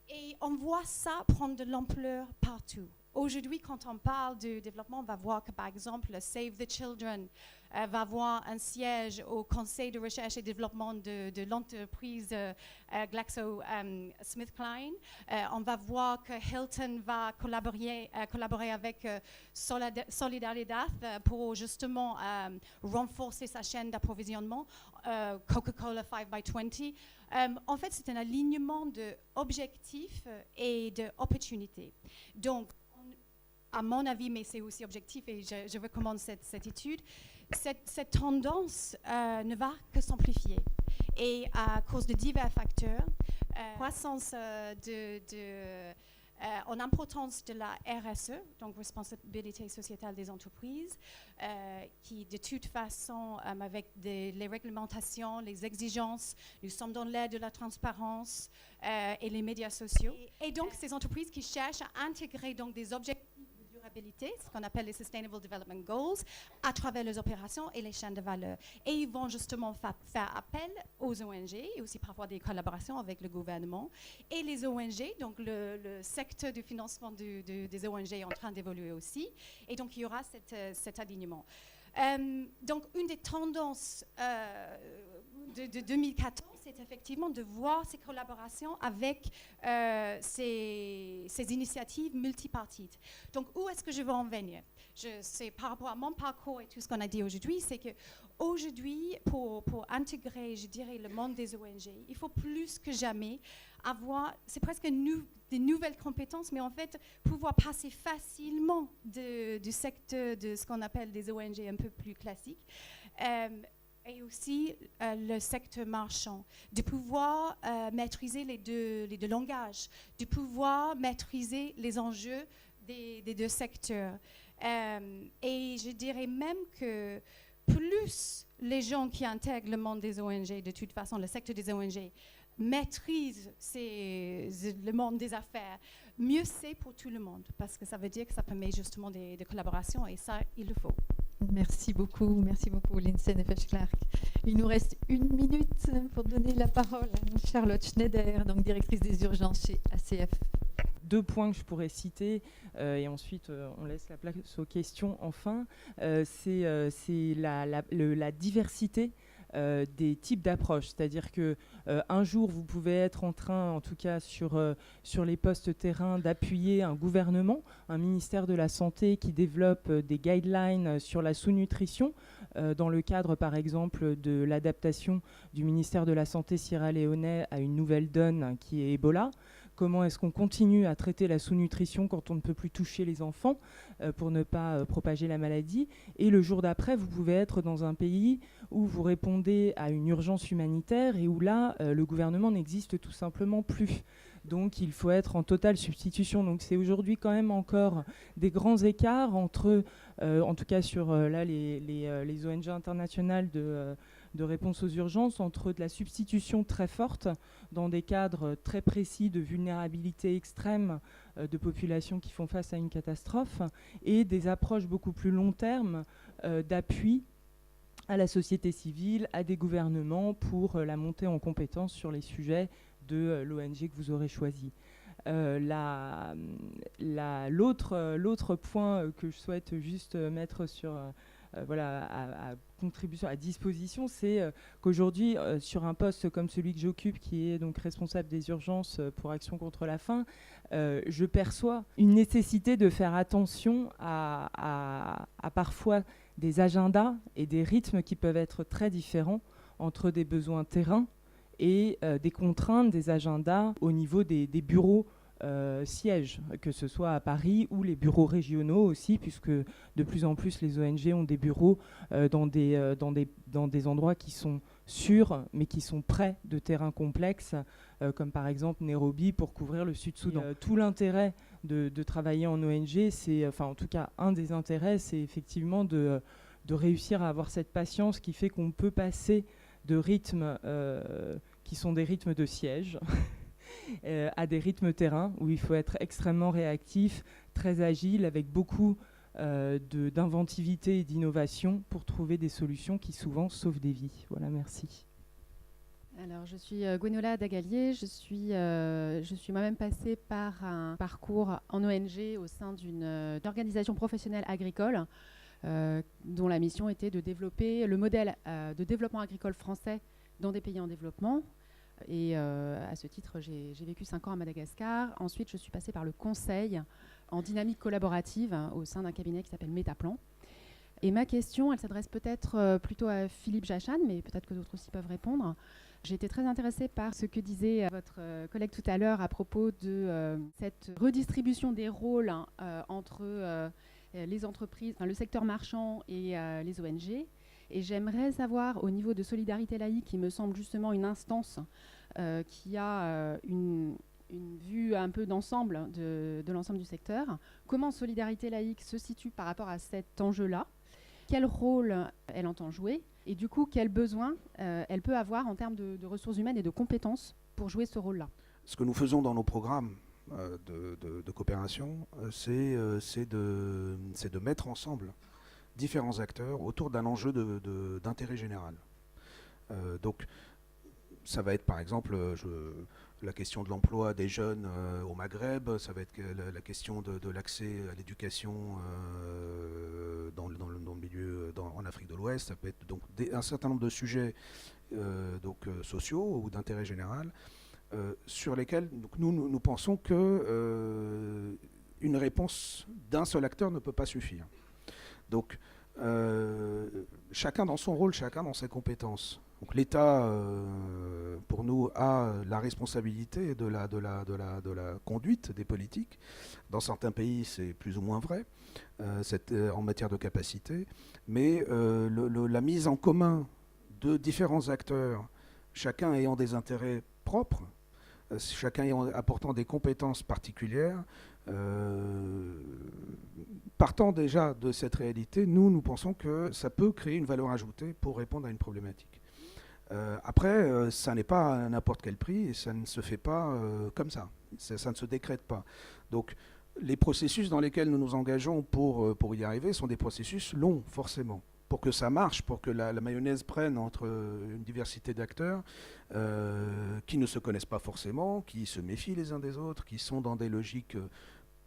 Speaker 7: Et on voit ça prendre de l'ampleur partout. Aujourd'hui, quand on parle du développement, on va voir que, par exemple, Save the Children va avoir un siège au Conseil de recherche et développement de l'entreprise GlaxoSmithKline. On va voir que Hilton va collaborer avec Solidaridad pour justement renforcer sa chaîne d'approvisionnement. Coca-Cola 5x20. En fait, c'est un alignement d'objectifs et d'opportunités. Donc, à mon avis, mais c'est aussi objectif et je recommande cette étude, cette tendance ne va que s'amplifier. Et à cause de divers facteurs, croissance en importance de la RSE, donc responsabilité sociétale des entreprises, qui de toute façon, avec les réglementations, les exigences, nous sommes dans l'ère de la transparence et les médias sociaux. Et donc, ces entreprises qui cherchent à intégrer donc, des objectifs ce qu'on appelle les Sustainable Development Goals, à travers les opérations et les chaînes de valeur. Et ils vont justement faire appel aux ONG et aussi parfois des collaborations avec le gouvernement. Et les ONG, donc le secteur du financement des ONG est en train d'évoluer aussi. Et donc il y aura cet alignement. Donc une des tendances de 2014, c'est effectivement de voir ces collaborations avec ces initiatives multipartites. Donc où est-ce que je veux en venir? C'est par rapport à mon parcours et tout ce qu'on a dit aujourd'hui, c'est qu'aujourd'hui, pour intégrer, je dirais, le monde des ONG, il faut plus que jamais avoir, c'est presque des nouvelles compétences, mais en fait, pouvoir passer facilement du secteur de ce qu'on appelle des ONG un peu plus classiques, et aussi le secteur marchand, de pouvoir maîtriser les deux langages, de pouvoir maîtriser les enjeux des deux secteurs. Et je dirais même que plus les gens qui intègrent le monde des ONG, de toute façon, le secteur des ONG, maîtrise le monde des affaires, mieux c'est pour tout le monde, parce que ça veut dire que ça permet justement des collaborations, et ça, il le faut.
Speaker 1: Merci beaucoup, Lindsay Neves-Clark. Il nous reste 1 minute pour donner la parole à Charlotte Schneider, donc directrice des urgences chez ACF.
Speaker 8: 2 points que je pourrais citer, et ensuite on laisse la place aux questions enfin, c'est la diversité des types d'approches. C'est-à-dire que un jour, vous pouvez être en train, en tout cas sur les postes terrain, d'appuyer un gouvernement, un ministère de la Santé qui développe des guidelines sur la sous-nutrition, dans le cadre, par exemple, de l'adaptation du ministère de la Santé sierra-léonais à une nouvelle donne qui est Ebola. Comment est-ce qu'on continue à traiter la sous-nutrition quand on ne peut plus toucher les enfants pour ne pas propager la maladie. Et le jour d'après, vous pouvez être dans un pays où vous répondez à une urgence humanitaire et où là, le gouvernement n'existe tout simplement plus. Donc il faut être en totale substitution. Donc c'est aujourd'hui quand même encore des grands écarts entre, en tout cas sur les ONG internationales de réponse aux urgences, entre de la substitution très forte dans des cadres très précis de vulnérabilité extrême de populations qui font face à une catastrophe, et des approches beaucoup plus long terme d'appui à la société civile, à des gouvernements pour la montée en compétence sur les sujets de l'ONG que vous aurez choisi. L'autre point que je souhaite juste mettre sur contribution, à disposition, c'est qu'aujourd'hui, sur un poste comme celui que j'occupe, qui est donc responsable des urgences pour Action contre la faim, je perçois une nécessité de faire attention à parfois des agendas et des rythmes qui peuvent être très différents entre des besoins terrain et des contraintes des agendas au niveau des bureaux sièges, que ce soit à Paris ou les bureaux régionaux aussi, puisque de plus en plus les ONG ont des bureaux dans des endroits qui sont sûrs, mais qui sont près de terrains complexes, comme par exemple Nairobi pour couvrir le Sud-Soudan. Tout l'intérêt de travailler en ONG, en tout cas un des intérêts, c'est effectivement de réussir à avoir cette patience qui fait qu'on peut passer de rythmes qui sont des rythmes de siège à des rythmes terrain où il faut être extrêmement réactif, très agile, avec beaucoup d'inventivité et d'innovation pour trouver des solutions qui souvent sauvent des vies. Voilà, merci.
Speaker 9: Alors, je suis Gwenola Dagalier, je suis moi-même passée par un parcours en ONG au sein d'une organisation professionnelle agricole dont la mission était de développer le modèle de développement agricole français dans des pays en développement. Et à ce titre, j'ai vécu 5 ans à Madagascar. Ensuite, je suis passée par le conseil en dynamique collaborative au sein d'un cabinet qui s'appelle Métaplan. Et ma question, elle s'adresse peut-être plutôt à Philippe Jachan, mais peut-être que d'autres aussi peuvent répondre. J'ai été très intéressée par ce que disait votre collègue tout à l'heure à propos de cette redistribution des rôles entre les entreprises, le secteur marchand et les ONG. Et j'aimerais savoir, au niveau de Solidarité Laïque, qui me semble justement une instance qui a une vue un peu d'ensemble de l'ensemble du secteur, comment Solidarité Laïque se situe par rapport à cet enjeu-là, quel rôle elle entend jouer, et du coup, quels besoins elle peut avoir en termes de ressources humaines et de compétences pour jouer ce rôle-là.
Speaker 6: Ce que nous faisons dans nos programmes de coopération, c'est de mettre ensemble différents acteurs autour d'un enjeu d'intérêt général. Donc, ça va être par exemple la question de l'emploi des jeunes au Maghreb, ça va être la question de l'accès à l'éducation dans le milieu en Afrique de l'Ouest, ça peut être donc un certain nombre de sujets sociaux ou d'intérêt général sur lesquels donc, nous pensons que une réponse d'un seul acteur ne peut pas suffire. Donc, chacun dans son rôle, chacun dans ses compétences. Donc, l'État, pour nous, a la responsabilité de la conduite des politiques. Dans certains pays, c'est plus ou moins vrai, en matière de capacité. Mais la mise en commun de différents acteurs, chacun ayant des intérêts propres, chacun apportant des compétences particulières, partant déjà de cette réalité, nous pensons que ça peut créer une valeur ajoutée pour répondre à une problématique. Après, ça n'est pas à n'importe quel prix et ça ne se fait pas comme ça. Ça ne se décrète pas. Donc, les processus dans lesquels nous nous engageons pour y arriver sont des processus longs, forcément. Pour que ça marche, pour que la mayonnaise prenne entre une diversité d'acteurs qui ne se connaissent pas forcément, qui se méfient les uns des autres, qui sont dans des logiques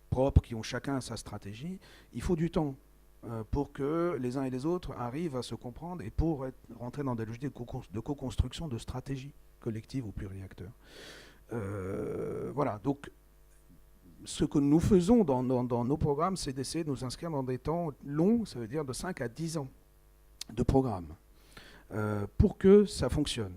Speaker 6: propres, qui ont chacun sa stratégie, il faut du temps pour que les uns et les autres arrivent à se comprendre et pour rentrer dans des logiques de co-construction de stratégies collectives ou pluriacteurs. Voilà, donc ce que nous faisons dans nos programmes, c'est d'essayer de nous inscrire dans des temps longs, ça veut dire de 5 à 10 ans de programme, pour que ça fonctionne.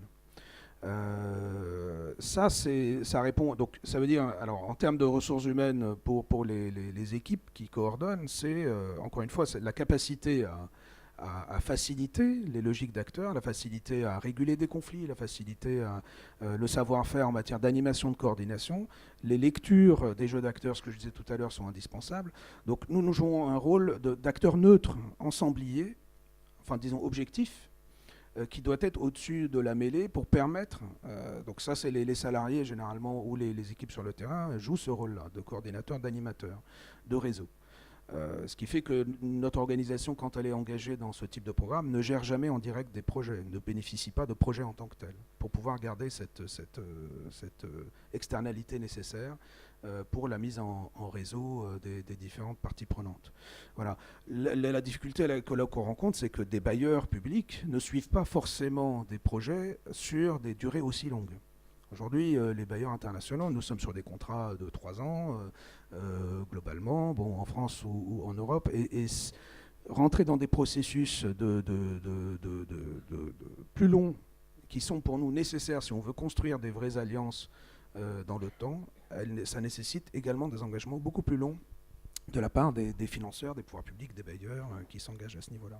Speaker 6: Ça répond, donc ça veut dire, alors en termes de ressources humaines pour les équipes qui coordonnent, c'est encore une fois, c'est la capacité à faciliter les logiques d'acteurs, la facilité à réguler des conflits, la facilité à le savoir-faire en matière d'animation, de coordination. Les lectures des jeux d'acteurs, ce que je disais tout à l'heure, sont indispensables. Donc nous jouons un rôle d'acteur neutre, ensemblier, enfin disons objectif, qui doit être au-dessus de la mêlée pour permettre, donc ça c'est les salariés généralement ou les équipes sur le terrain jouent ce rôle-là, de coordinateur, d'animateur, de réseau. Ce qui fait que notre organisation, quand elle est engagée dans ce type de programme, ne gère jamais en direct des projets, ne bénéficie pas de projets en tant que tel, pour pouvoir garder cette externalité nécessaire pour la mise en réseau des différentes parties prenantes. Voilà. La difficulté qu'on rencontre, c'est que des bailleurs publics ne suivent pas forcément des projets sur des durées aussi longues. Aujourd'hui, les bailleurs internationaux, nous sommes sur des contrats de 3 ans, globalement, bon, en France ou en Europe, et rentrer dans des processus plus longs, qui sont pour nous nécessaires si on veut construire des vraies alliances dans le temps, ça nécessite également des engagements beaucoup plus longs de la part des financeurs, des pouvoirs publics, des bailleurs qui s'engagent à ce niveau-là.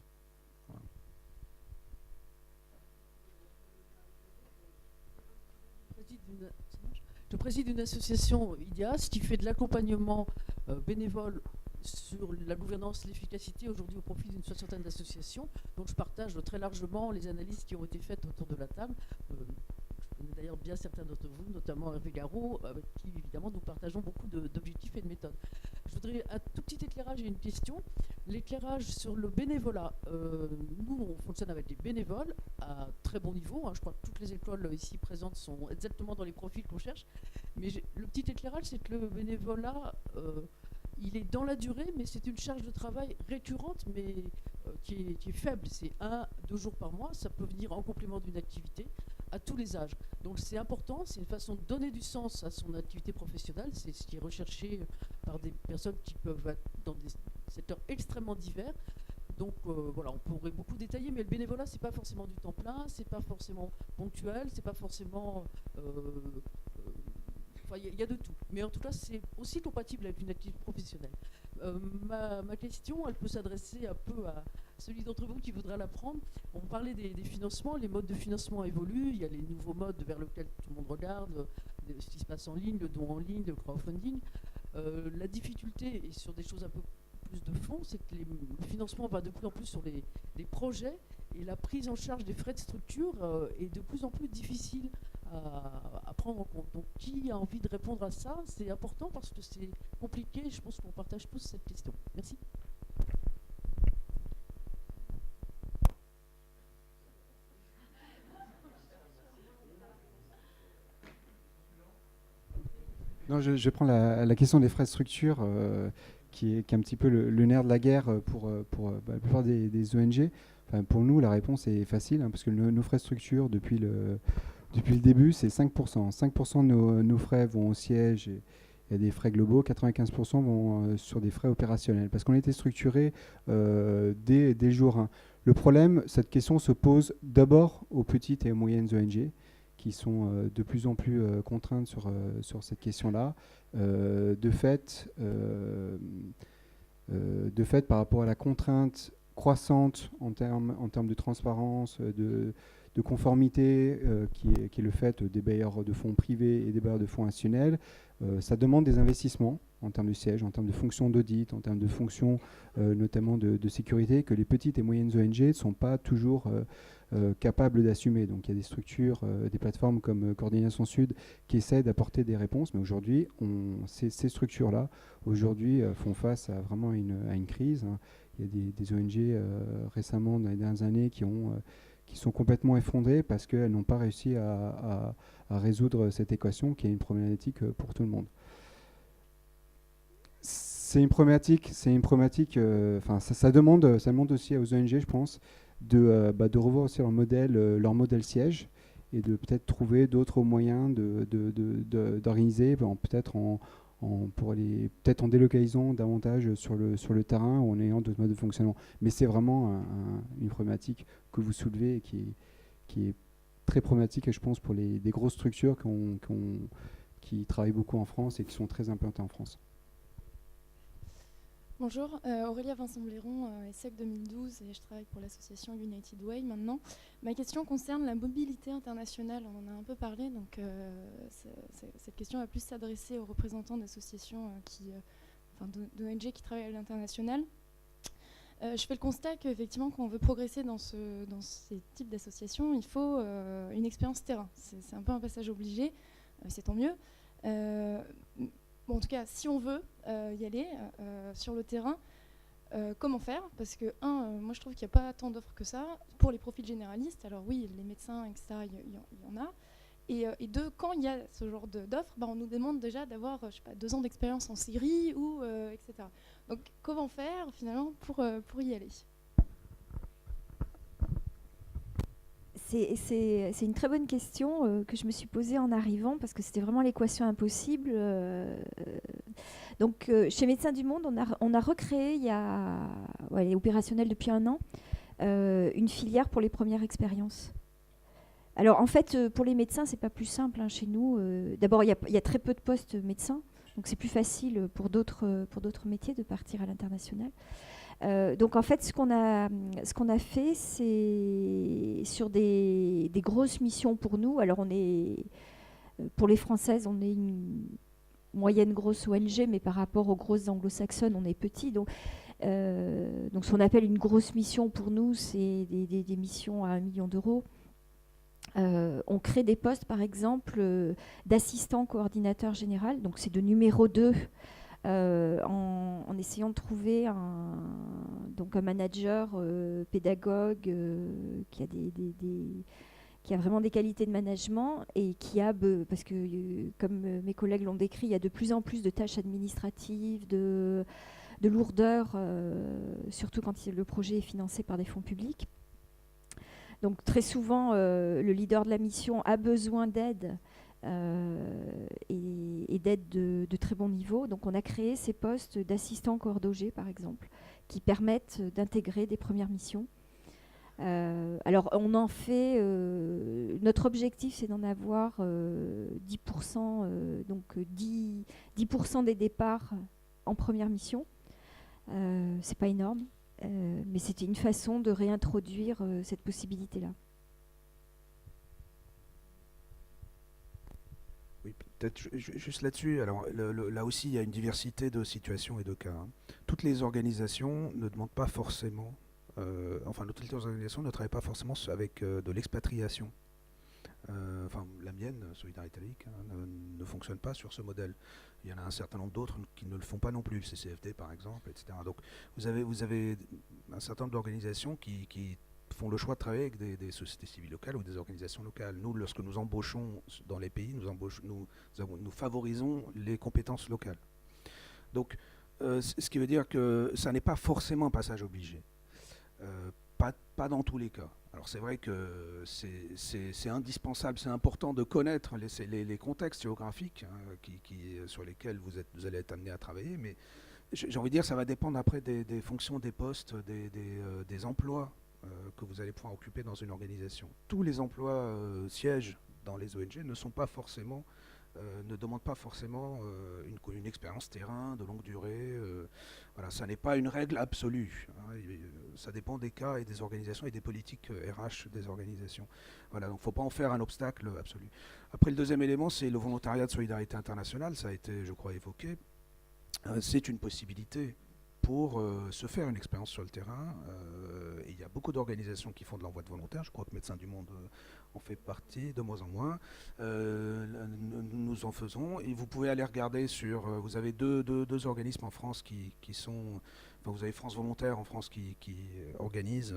Speaker 6: Voilà.
Speaker 10: Je préside une association IDEAS qui fait de l'accompagnement bénévole sur la gouvernance, l'efficacité, aujourd'hui au profit d'une soixantaine d'associations. Donc je partage très largement les analyses qui ont été faites autour de la table. Je connais d'ailleurs bien certains d'entre vous, notamment Hervé Garot, avec qui évidemment nous partageons beaucoup d'objectifs et de méthodes. Je voudrais un tout petit éclairage et une question. L'éclairage sur le bénévolat. Nous, on fonctionne avec des bénévoles à très bon niveau. Je crois que toutes les écoles ici présentes sont exactement dans les profils qu'on cherche. Mais le petit éclairage, c'est que le bénévolat, il est dans la durée, mais c'est une charge de travail récurrente, mais qui est faible. C'est 1-2 jours par mois. Ça peut venir en complément d'une activité à tous les âges. Donc c'est important, c'est une façon de donner du sens à son activité professionnelle. C'est ce qui est recherché par des personnes qui peuvent être dans des secteurs extrêmement divers. Donc voilà, on pourrait beaucoup détailler, mais le bénévolat, c'est pas forcément du temps plein, c'est pas forcément ponctuel, c'est pas forcément... il y a de tout. Mais en tout cas, c'est aussi compatible avec une activité professionnelle. Ma question, elle peut s'adresser un peu à celui d'entre vous qui voudra la prendre. On parlait des financements, les modes de financement évoluent, il y a les nouveaux modes vers lesquels tout le monde regarde, ce qui se passe en ligne, le don en ligne, le crowdfunding. La difficulté, et sur des choses un peu plus de fond, c'est que le financement va de plus en plus sur les projets, et la prise en charge des frais de structure est de plus en plus difficile à prendre en compte. Donc qui a envie de répondre à ça? C'est important parce que c'est compliqué, je pense qu'on partage tous cette question. Merci.
Speaker 5: Non, je prends la question des frais de structure qui est un petit peu le nerf de la guerre pour la plupart des ONG. Enfin, pour nous, la réponse est facile, parce que nos frais de structure, depuis le début, c'est 5%. 5% de nos frais vont au siège et il y a des frais globaux. 95% vont sur des frais opérationnels. Parce qu'on était structuré dès le jour 1. Le problème, cette question se pose d'abord aux petites et aux moyennes ONG qui sont de plus en plus contraintes sur cette question-là. De fait, par rapport à la contrainte croissante en termes de transparence, de conformité, qui est le fait des bailleurs de fonds privés et des bailleurs de fonds institutionnels, ça demande des investissements en termes de siège, en termes de fonctions d'audit, en termes de fonctions notamment de sécurité, que les petites et moyennes ONG ne sont pas toujours capables d'assumer. Donc il y a des structures, des plateformes comme Coordination Sud qui essaient d'apporter des réponses, mais aujourd'hui, ces structures-là, aujourd'hui, font face à vraiment à une crise. Il y a des ONG récemment, dans les dernières années, qui sont complètement effondrées parce qu'elles n'ont pas réussi à résoudre cette équation qui est une problématique pour tout le monde. C'est une problématique, ça demande aussi aux ONG, je pense, de revoir aussi leur modèle siège et de peut-être trouver d'autres moyens d'organiser, peut-être en délocalisant davantage sur le terrain ou en ayant d'autres modes de fonctionnement. Mais c'est vraiment une problématique que vous soulevez et qui est très problématique, je pense, pour des grosses structures qui travaillent beaucoup en France et qui sont très implantées en France.
Speaker 11: Bonjour, Aurélia Vincent-Blairon, ESSEC 2012 et je travaille pour l'association United Way maintenant. Ma question concerne la mobilité internationale, on en a un peu parlé, donc cette question va plus s'adresser aux représentants d'associations, d'ONG qui travaillent à l'international. Je fais le constat qu'effectivement, quand on veut progresser dans ces types d'associations, il faut une expérience terrain. C'est un peu un passage obligé, c'est tant mieux. Bon, en tout cas, si on veut y aller sur le terrain, comment faire? Parce que, moi je trouve qu'il n'y a pas tant d'offres que ça pour les profils généralistes. Alors oui, les médecins, etc., il y en a. Et deux, quand il y a ce genre d'offres, on nous demande déjà d'avoir 2 ans d'expérience en Syrie, etc. Donc comment faire finalement pour y aller?
Speaker 3: C'est une très bonne question que je me suis posée en arrivant parce que c'était vraiment l'équation impossible. Donc, chez Médecins du Monde, on a recréé, elle est opérationnelle depuis 1 an, une filière pour les premières expériences. Alors, en fait, pour les médecins, c'est pas plus simple chez nous. D'abord, il y a très peu de postes médecins, donc c'est plus facile pour d'autres métiers de partir à l'international. Donc en fait, ce qu'on a fait, c'est sur des grosses missions pour nous. Alors pour les Françaises, on est une moyenne grosse ONG, mais par rapport aux grosses anglo-saxonnes, on est petit. Donc ce qu'on appelle une grosse mission pour nous, c'est des missions à 1 million d'euros. On crée des postes, par exemple, d'assistant coordinateur général. Donc c'est de numéro 2. En essayant de trouver un manager pédagogue qui a vraiment des qualités de management et qui a, parce que comme mes collègues l'ont décrit, il y a de plus en plus de tâches administratives, de lourdeur, surtout quand le projet est financé par des fonds publics. Donc très souvent, le leader de la mission a besoin d'aide et d'aide de très bon niveau. Donc on a créé ces postes d'assistants coordogés, par exemple, qui permettent d'intégrer des premières missions. Alors on en fait, notre objectif c'est d'en avoir 10%, donc 10% des départs en première mission. C'est pas énorme, mais c'était une façon de réintroduire cette possibilité-là.
Speaker 6: Oui, peut-être juste là-dessus. Alors là aussi, il y a une diversité de situations et de cas. Toutes les organisations ne demandent pas forcément, toutes les organisations ne travaillent pas forcément avec de l'expatriation. La mienne, Solidarité Laïque, ne fonctionne pas sur ce modèle. Il y en a un certain nombre d'autres qui ne le font pas non plus, le CCFD par exemple, etc. Donc vous avez un certain nombre d'organisations qui font le choix de travailler avec des sociétés civiles locales ou des organisations locales. Nous, lorsque nous embauchons dans les pays, nous favorisons les compétences locales. Donc, ce qui veut dire que ça n'est pas forcément un passage obligé. Pas dans tous les cas. Alors c'est vrai que c'est indispensable, c'est important de connaître les contextes géographiques sur lesquels vous allez être amené à travailler, mais j'ai envie de dire ça va dépendre après des fonctions, des postes, des emplois que vous allez pouvoir occuper dans une organisation. Tous les emplois sièges dans les ONG ne demandent pas forcément une expérience terrain de longue durée. Voilà, ça n'est pas une règle absolue. Ça dépend des cas et des organisations et des politiques RH des organisations. Voilà, donc il ne faut pas en faire un obstacle absolu. Après, le deuxième élément, c'est le volontariat de solidarité internationale. Ça a été, je crois, évoqué. c'est une possibilité pour se faire une expérience sur le terrain. Il y a beaucoup d'organisations qui font de l'envoi de volontaires. Je crois que Médecins du Monde en fait partie, de moins en moins. Nous en faisons. Et vous pouvez aller regarder sur... vous avez deux organismes en France qui sont... Enfin, vous avez France Volontaire en France qui organise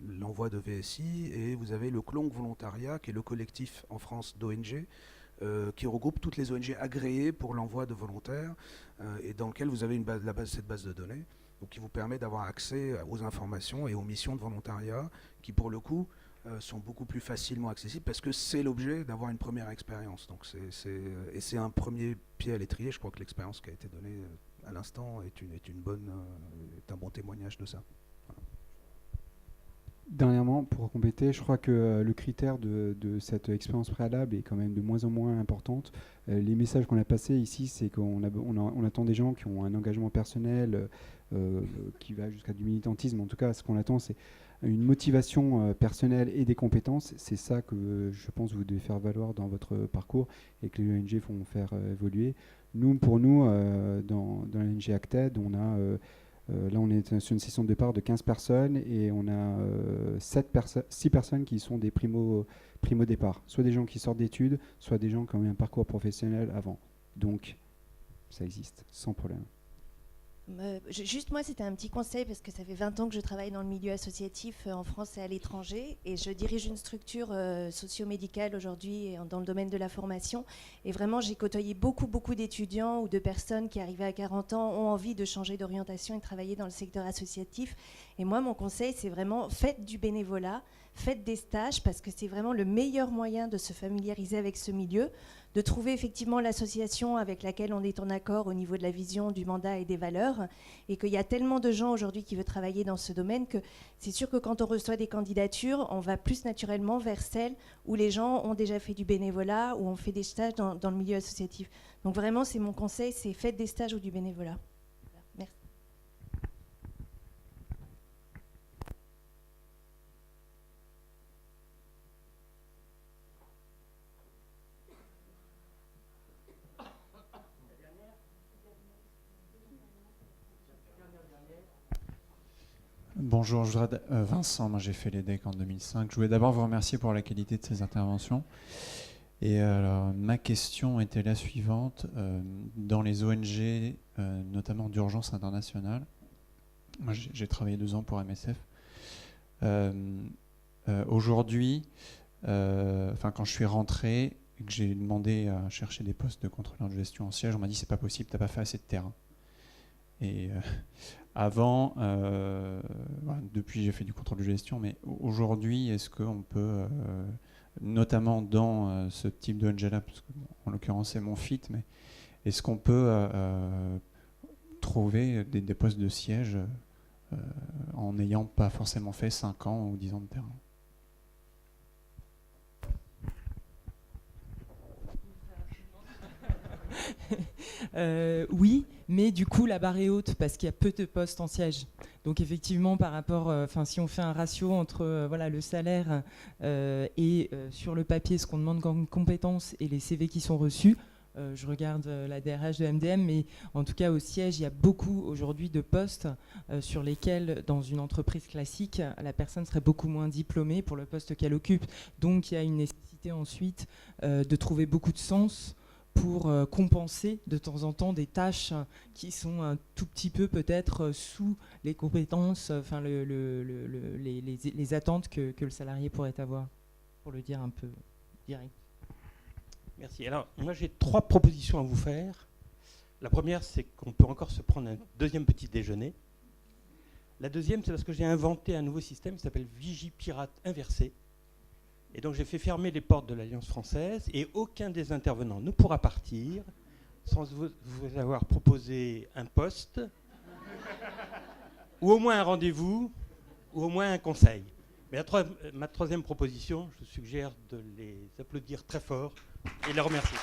Speaker 6: l'envoi de VSI. Et vous avez le CLONG Volontariat, qui est le collectif en France d'ONG, qui regroupe toutes les ONG agréées pour l'envoi de volontaires et dans lequel vous avez cette base de données, donc qui vous permet d'avoir accès aux informations et aux missions de volontariat qui, pour le coup, sont beaucoup plus facilement accessibles parce que c'est l'objet d'avoir une première expérience. Donc c'est un premier pied à l'étrier. Je crois que l'expérience qui a été donnée à l'instant est un bon témoignage de ça. Voilà.
Speaker 5: Dernièrement, pour compléter, je crois que le critère de cette expérience préalable est quand même de moins en moins importante. Les messages qu'on a passés ici, c'est qu'on attend des gens qui ont un engagement personnel qui va jusqu'à du militantisme. En tout cas, ce qu'on attend, c'est une motivation personnelle et des compétences. C'est ça que je pense que vous devez faire valoir dans votre parcours et que les ONG vont faire évoluer. Pour nous, dans l'ONG Acted, on a... là, on est sur une session de départ de 15 personnes et on a 6 personnes qui sont des primo départ. Soit des gens qui sortent d'études, soit des gens qui ont eu un parcours professionnel avant. Donc, ça existe, sans problème.
Speaker 12: Juste moi, c'était un petit conseil parce que ça fait 20 ans que je travaille dans le milieu associatif en France et à l'étranger et je dirige une structure socio-médicale aujourd'hui dans le domaine de la formation et vraiment j'ai côtoyé beaucoup d'étudiants ou de personnes qui arrivées à 40 ans ont envie de changer d'orientation et de travailler dans le secteur associatif et moi mon conseil c'est vraiment faites du bénévolat, faites des stages parce que c'est vraiment le meilleur moyen de se familiariser avec ce milieu, de trouver effectivement l'association avec laquelle on est en accord au niveau de la vision, du mandat et des valeurs, et qu'il y a tellement de gens aujourd'hui qui veulent travailler dans ce domaine que c'est sûr que quand on reçoit des candidatures, on va plus naturellement vers celles où les gens ont déjà fait du bénévolat, ou ont fait des stages dans le milieu associatif. Donc vraiment, c'est mon conseil, c'est faites des stages ou du bénévolat. Merci.
Speaker 13: Bonjour, Vincent, moi j'ai fait l'EDEC en 2005. Je voulais d'abord vous remercier pour la qualité de ces interventions. Et alors, ma question était la suivante. Dans les ONG, notamment d'urgence internationale, moi j'ai travaillé 2 ans pour MSF. Aujourd'hui, quand je suis rentré et que j'ai demandé à chercher des postes de contrôleur de gestion en siège, on m'a dit c'est pas possible, t'as pas fait assez de terrain. Et avant, depuis j'ai fait du contrôle de gestion, mais aujourd'hui, est-ce qu'on peut, notamment dans ce type de NGLA, parce que en l'occurrence c'est mon FIT, mais est-ce qu'on peut trouver des postes de siège en n'ayant pas forcément fait 5 ans ou 10 ans de terrain ?
Speaker 8: Oui, mais du coup la barre est haute parce qu'il y a peu de postes en siège. Donc effectivement par rapport, si on fait un ratio entre le salaire et sur le papier ce qu'on demande comme compétences et les CV qui sont reçus, je regarde la DRH de MDM, mais en tout cas au siège il y a beaucoup aujourd'hui de postes sur lesquels dans une entreprise classique la personne serait beaucoup moins diplômée pour le poste qu'elle occupe. Donc il y a une nécessité ensuite de trouver beaucoup de sens pour compenser de temps en temps des tâches qui sont un tout petit peu peut-être sous les compétences, les attentes que le salarié pourrait avoir, pour le dire un peu direct.
Speaker 14: Merci. Alors, moi j'ai 3 propositions à vous faire. La première, c'est qu'on peut encore se prendre un deuxième petit déjeuner. La deuxième, c'est parce que j'ai inventé un nouveau système qui s'appelle Vigipirate inversé. Et donc j'ai fait fermer les portes de l'Alliance française et aucun des intervenants ne pourra partir sans vous avoir proposé un poste ou au moins un rendez-vous ou au moins un conseil. Mais ma troisième proposition, je suggère de les applaudir très fort et les remercier.